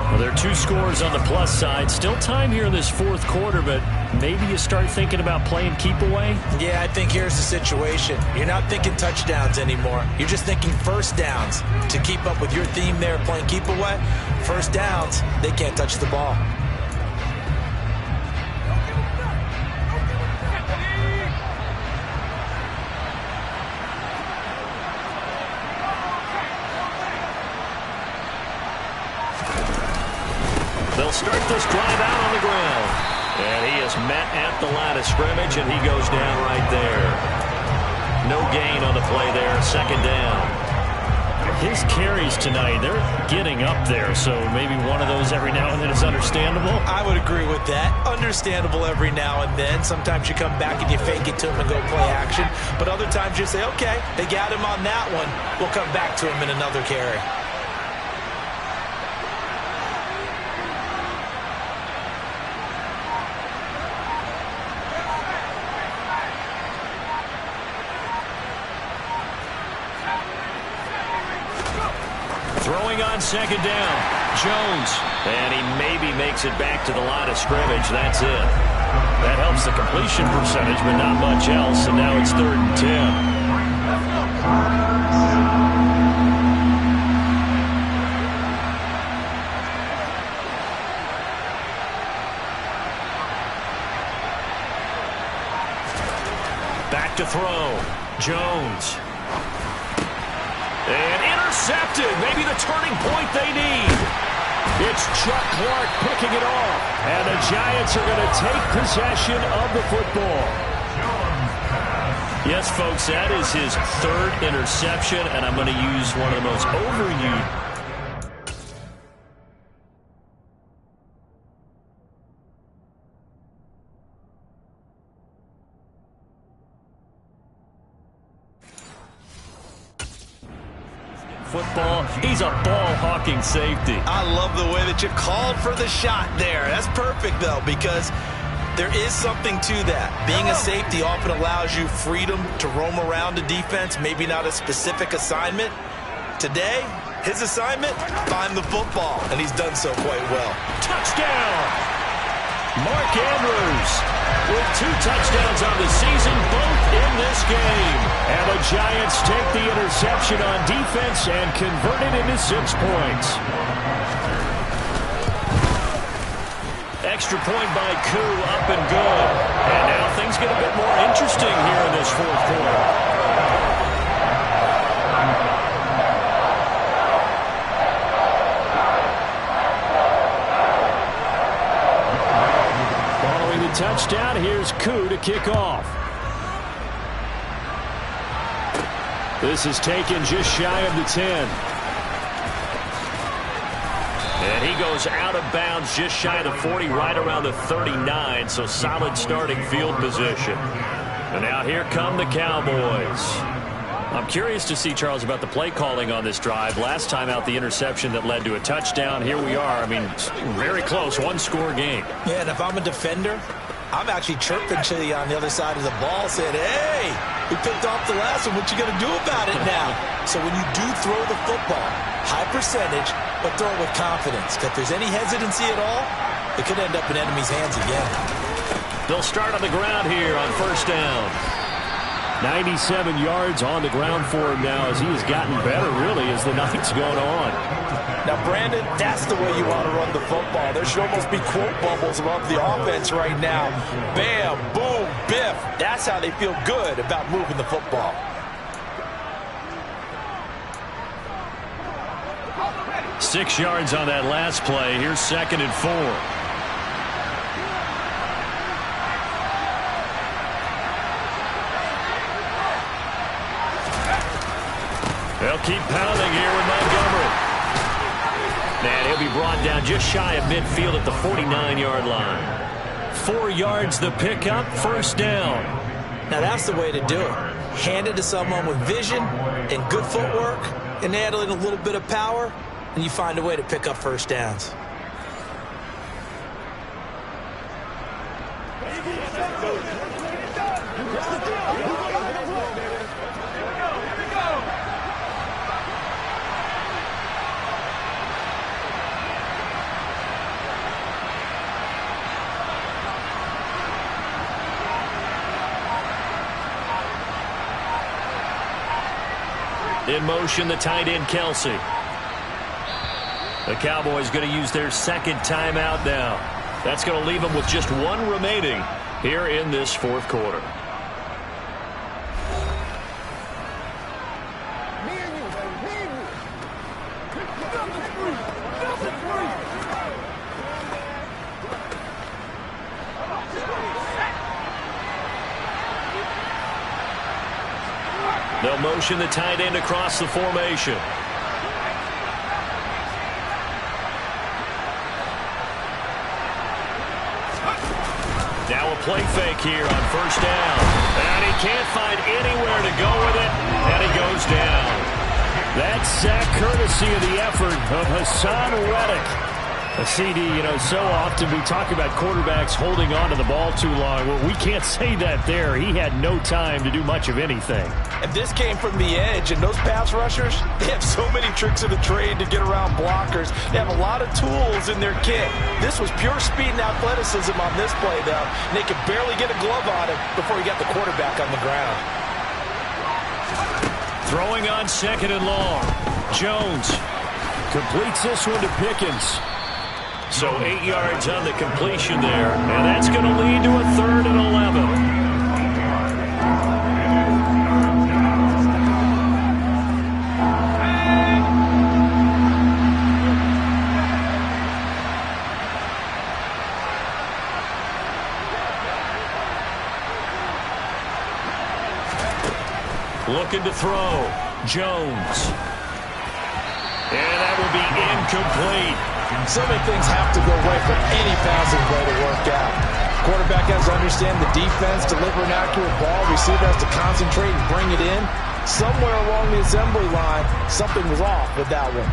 Well, there are 2 scores on the plus side. Still time here in this fourth quarter, but maybe you start thinking about playing keep away? Yeah, I think here's the situation. You're not thinking touchdowns anymore. You're just thinking first downs. To keep up with your theme there, playing keep away, first downs, they can't touch the ball. They'll start this drive out on the ground. And he is met at the line of scrimmage, and he goes down right there. No gain on the play there, second down. his carries tonight, they're getting up there, so maybe one of those every now and then is understandable. I would agree with that. Understandable every now and then. Sometimes you come back and you fake it to him and go play action. But other times you say, okay, they got him on that one. We'll come back to him in another carry. Throwing on second down, Jones. And he maybe makes it back to the line of scrimmage. That's it. That helps the completion percentage, but not much else, and now it's 3rd and 10. Back to throw, Jones. And intercepted. Maybe the turning point they need. It's Chuck Clark picking it off. And the Giants are going to take possession of the football. Yes, folks, that is his 3rd interception, and I'm going to use one of the most overused. Football, he's a ball-hawking safety. I love the way that you called for the shot there. That's perfect, though, because there is something to that. Being a safety often allows you freedom to roam around the defense, maybe not a specific assignment. Today, his assignment, find the football, and he's done so quite well. Touchdown! Mark Andrews with 2 touchdowns on the season, both in this game. And the Giants take the interception on defense and convert it into 6 points. Extra point by Koo, up and good. And now things get a bit more interesting here in this 4th quarter. Touchdown, here's Koo to kick off. This is taken just shy of the 10. And he goes out of bounds just shy of the 40, right around the 39, so solid starting field position. And now here come the Cowboys. I'm curious to see, Charles, about the play calling on this drive. Last time out, the interception that led to a touchdown. Here we are. I mean, very close, 1-score game. Yeah, and if I'm a defender, I'm actually chirping to you on the other side of the ball, saying, hey, we picked off the last one. What you going to do about it now? So when you do throw the football, high percentage, but throw it with confidence. If there's any hesitancy at all, it could end up in enemy's hands again. They'll start on the ground here on 1st down. 97 yards on the ground for him now as he has gotten better, really, as the night's gone on. Now, Brandon, that's the way you want to run the football. There should almost be quote bubbles above the offense right now. Bam, boom, biff. That's how they feel good about moving the football. Six yards on that last play. Here's 2nd and 4. They'll keep pounding here with Montgomery. And he'll be brought down just shy of midfield at the 49-yard line. 4 yards the pickup, 1st down. Now that's the way to do it. Hand it to someone with vision and good footwork and add in a little bit of power, and you find a way to pick up 1st downs. In motion, the tight end, Kelsey. The Cowboys going to use their 2nd timeout now. That's going to leave them with just 1 remaining here in this 4th quarter. They'll motion the tight end across the formation. play fake here on first down. And he can't find anywhere to go with it, and he goes down. That's sack courtesy of the effort of Hassan Reddick. A CD, so often we talk about quarterbacks holding on to the ball too long. Well, we can't say that there. He had no time to do much of anything. And this came from the edge, and those pass rushers, they have so many tricks of the trade to get around blockers. They have a lot of tools in their kit. This was pure speed and athleticism on this play, though, and they could barely get a glove on him before he got the quarterback on the ground. Throwing on second and long. Jones completes this one to Pickens. So 8 yards on the completion there, and that's going to lead to a 3rd and 11. Looking to throw. Jones. And that will be incomplete. So many things have to go right for any passing play to work out. Quarterback has to understand the defense, deliver an accurate ball. Receiver has to concentrate and bring it in. Somewhere along the assembly line, something was off with that one.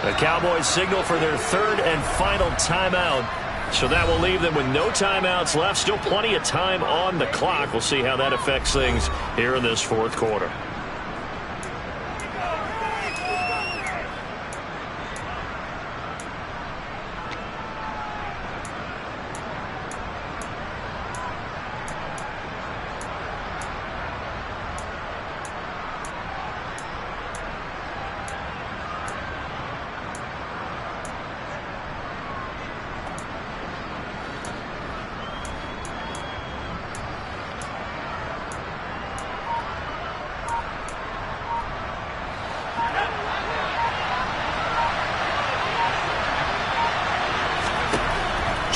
The Cowboys signal for their 3rd and final timeout. So that will leave them with no timeouts left. Still plenty of time on the clock. We'll see how that affects things here in this 4th quarter.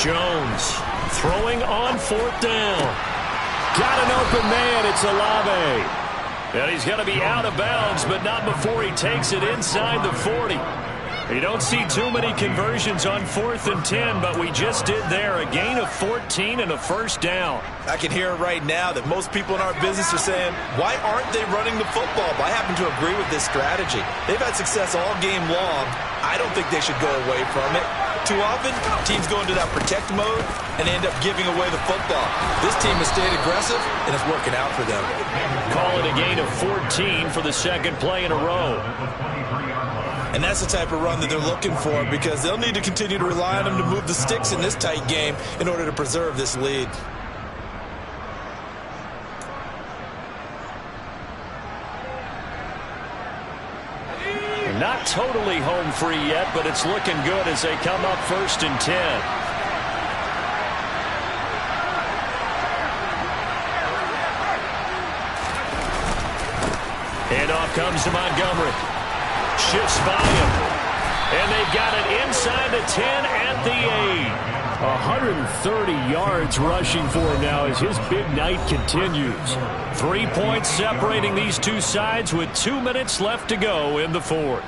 Jones throwing on 4th down. Got an open man. It's Olave. And he's going to be out of bounds, but not before he takes it inside the 40. You don't see too many conversions on 4th and 10, but we just did there. A gain of 14 and a first down. I can hear it right now that most people in our business are saying, why aren't they running the football? But I happen to agree with this strategy. They've had success all game long. I don't think they should go away from it. Too often, teams go into that protect mode and end up giving away the football. This team has stayed aggressive, and it's working out for them. Call it a gain of 14 for the 2nd play in a row. And that's the type of run that they're looking for, because they'll need to continue to rely on them to move the sticks in this tight game in order to preserve this lead. Not totally home free yet, but it's looking good as they come up 1st and 10. And off comes to Montgomery. Shifts by him. And they've got it inside the 10 at the 8. 130 yards rushing for him now as his big night continues. 3 points separating these two sides with 2 minutes left to go in the 4th.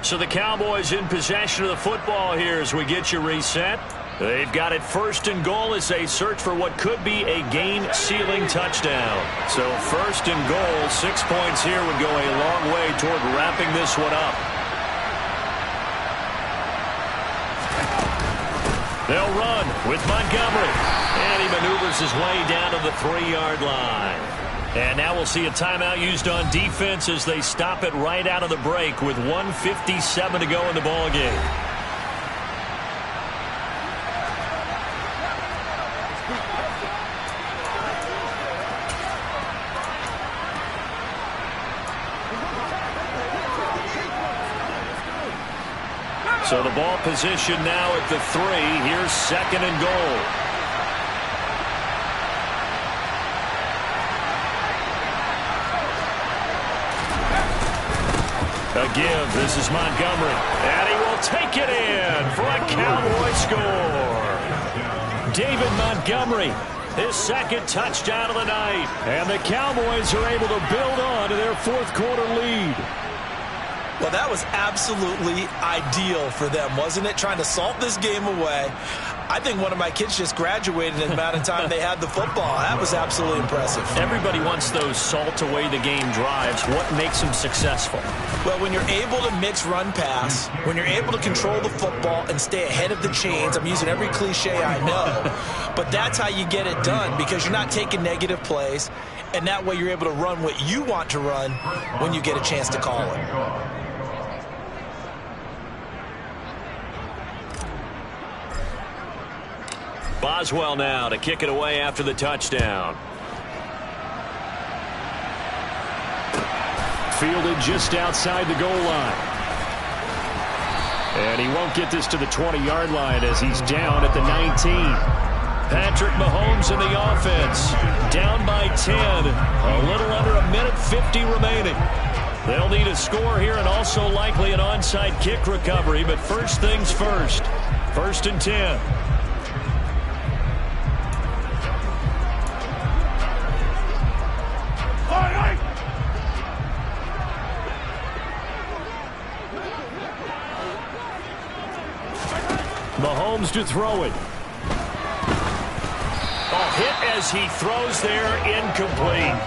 So the Cowboys in possession of the football here as we get you reset. They've got it 1st and goal as they search for what could be a game-sealing touchdown. So 1st and goal, 6 points here would go a long way toward wrapping this one up. They'll run with Montgomery. And he maneuvers his way down to the 3-yard line. And now we'll see a timeout used on defense as they stop it right out of the break with 1:57 to go in the ballgame. So the ball position now at the 3. Here's 2nd and goal. A give. This is Montgomery. And he will take it in for a Cowboy score. David Montgomery, his second touchdown of the night. And the Cowboys are able to build on to their fourth quarter lead. Well, that was absolutely ideal for them, wasn't it? Trying to salt this game away. I think one of my kids just graduated in the amount of time they had the football. That was absolutely impressive. Everybody wants those salt-away-the-game drives. What makes them successful? Well, when you're able to mix run-pass, when you're able to control the football and stay ahead of the chains, I'm using every cliche I know, but that's how you get it done because you're not taking negative plays, and that way you're able to run what you want to run when you get a chance to call it. Boswell now to kick it away after the touchdown. Fielded just outside the goal line. And he won't get this to the 20-yard line as he's down at the 19. Patrick Mahomes in the offense. Down by 10. A little under a minute 50 remaining. They'll need a score here and also likely an onside kick recovery. But first things first. 1st and 10. Mahomes to throw it. Hit as he throws there, incomplete.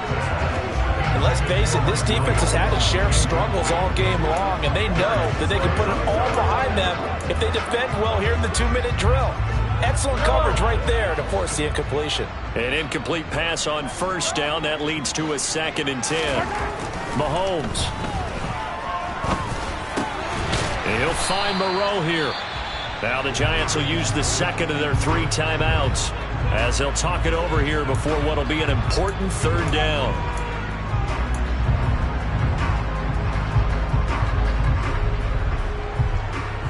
And let's face it, this defense has had its share of struggles all game long, and they know that they can put it all behind them if they defend well here in the 2-minute drill. Excellent coverage right there to force the incompletion. An incomplete pass on 1st down. That leads to a 2nd and 10. Mahomes. He'll find Moreau here. Now the Giants will use the second of their 3 timeouts as they'll talk it over here before what will be an important 3rd down.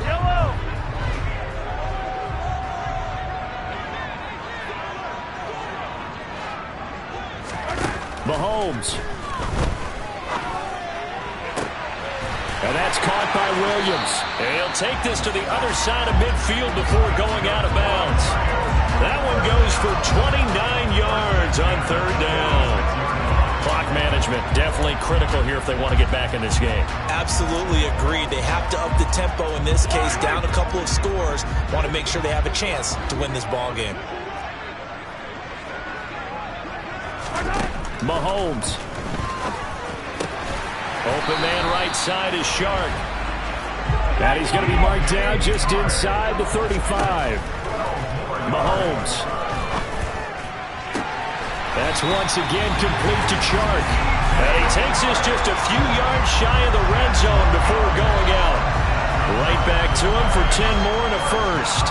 Yellow. Mahomes. And that's caught by Williams. And he'll take this to the other side of midfield before going out of bounds. That one goes for 29 yards on 3rd down. Clock management definitely critical here if they want to get back in this game. Absolutely agreed. They have to up the tempo in this case, down a couple of scores. Want to make sure they have a chance to win this ball game. Mahomes. Open man right side is Shark. And he's going to be marked down just inside the 35. Mahomes. That's once again complete to Chark. And he takes this just a few yards shy of the red zone before going out. Right back to him for 10 more and a 1st.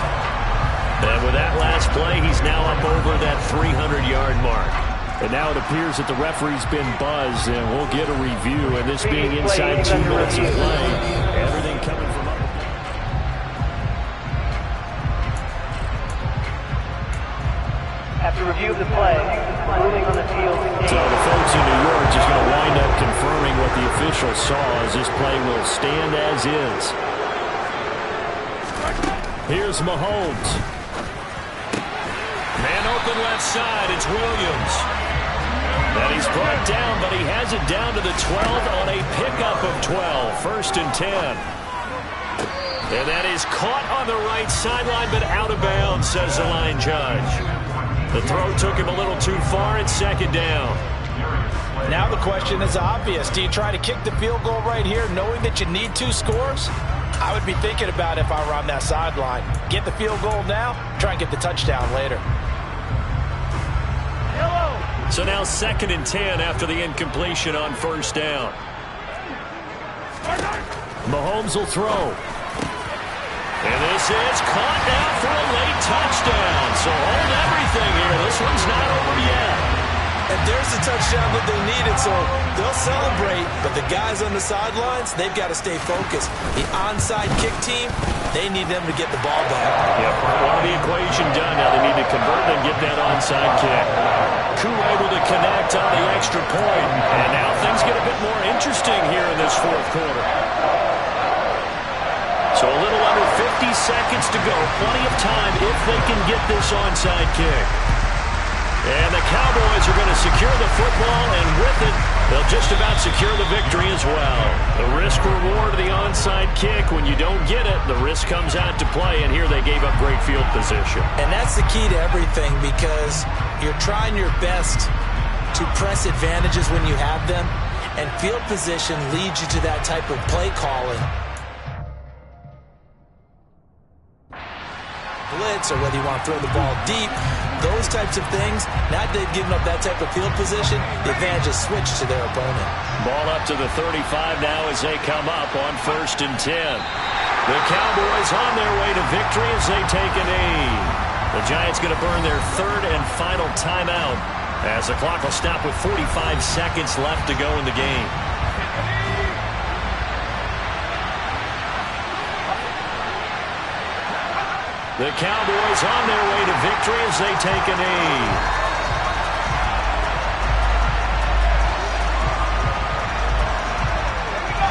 And with that last play, he's now up over that 300-yard mark. And now it appears that the referee's been buzzed, and we'll get a review. And this being inside 2 minutes of play, everything coming from up. After review of the play, ruling on the field. So the folks in New York just going to wind up confirming what the official saw as this play will stand as is. Here's Mahomes. Man open left side, it's Williams. And he's brought down, but he has it down to the 12 on a pickup of 12. 1st and 10. And that is caught on the right sideline, but out of bounds, says the line judge. The throw took him a little too far. It's 2nd down. Now the question is obvious. Do you try to kick the field goal right here knowing that you need 2 scores? I would be thinking about it if I were on that sideline. Get the field goal now, try and get the touchdown later. So now 2nd and 10 after the incompletion on 1st down. Mahomes will throw. And this is caught now for a late touchdown. So hold everything here. This one's not over yet. And there's the touchdown that they needed, so they'll celebrate. But the guys on the sidelines, they've got to stay focused. The onside kick team, they need them to get the ball back. Yep, part of the equation done. Now they need to convert and get that onside kick. Koo able to connect on the extra point. And now things get a bit more interesting here in this 4th quarter. seconds to go. Plenty of time if they can get this onside kick. And the Cowboys are going to secure the football, and with it, they'll just about secure the victory as well. The risk-reward of the onside kick, when you don't get it, the risk comes out to play, and here they gave up great field position. And that's the key to everything, because you're trying your best to press advantages when you have them, and field position leads you to that type of play calling. Blitz, or whether you want to throw the ball deep, those types of things. Now that they've given up that type of field position, the advantage is switched to their opponent. Ball up to the 35 now as they come up on 1st and 10. The Cowboys on their way to victory as they take a knee. The Giants going to burn their 3rd and final timeout as the clock will stop with 45 seconds left to go in the game. The Cowboys on their way to victory as they take a knee.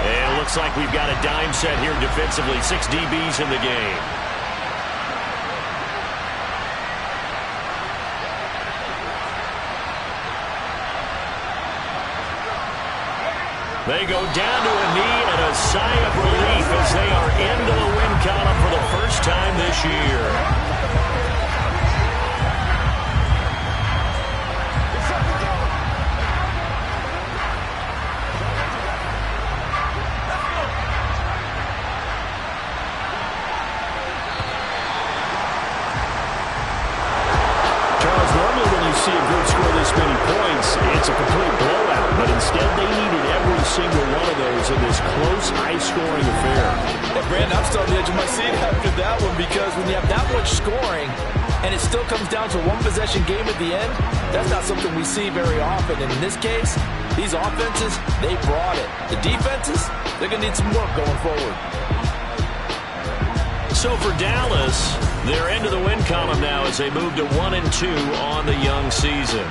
And it looks like we've got a dime set here defensively. 6 DBs in the game. They go down to a knee and a sigh of relief as they are into the win column for the first time this year. Charles, normally when you see a group score this many points, it's a complete blowout, but instead they needed every single one of those in this close, high-scoring affair. Hey, Brandon, I'm still on the edge of my seat after that one, because when you have that much scoring and it still comes down to one possession game at the end, that's not something we see very often. And in this case, these offenses, they brought it. The defenses, they're going to need some work going forward. So for Dallas, they're into the win column now as they move to 1-2 on the young season.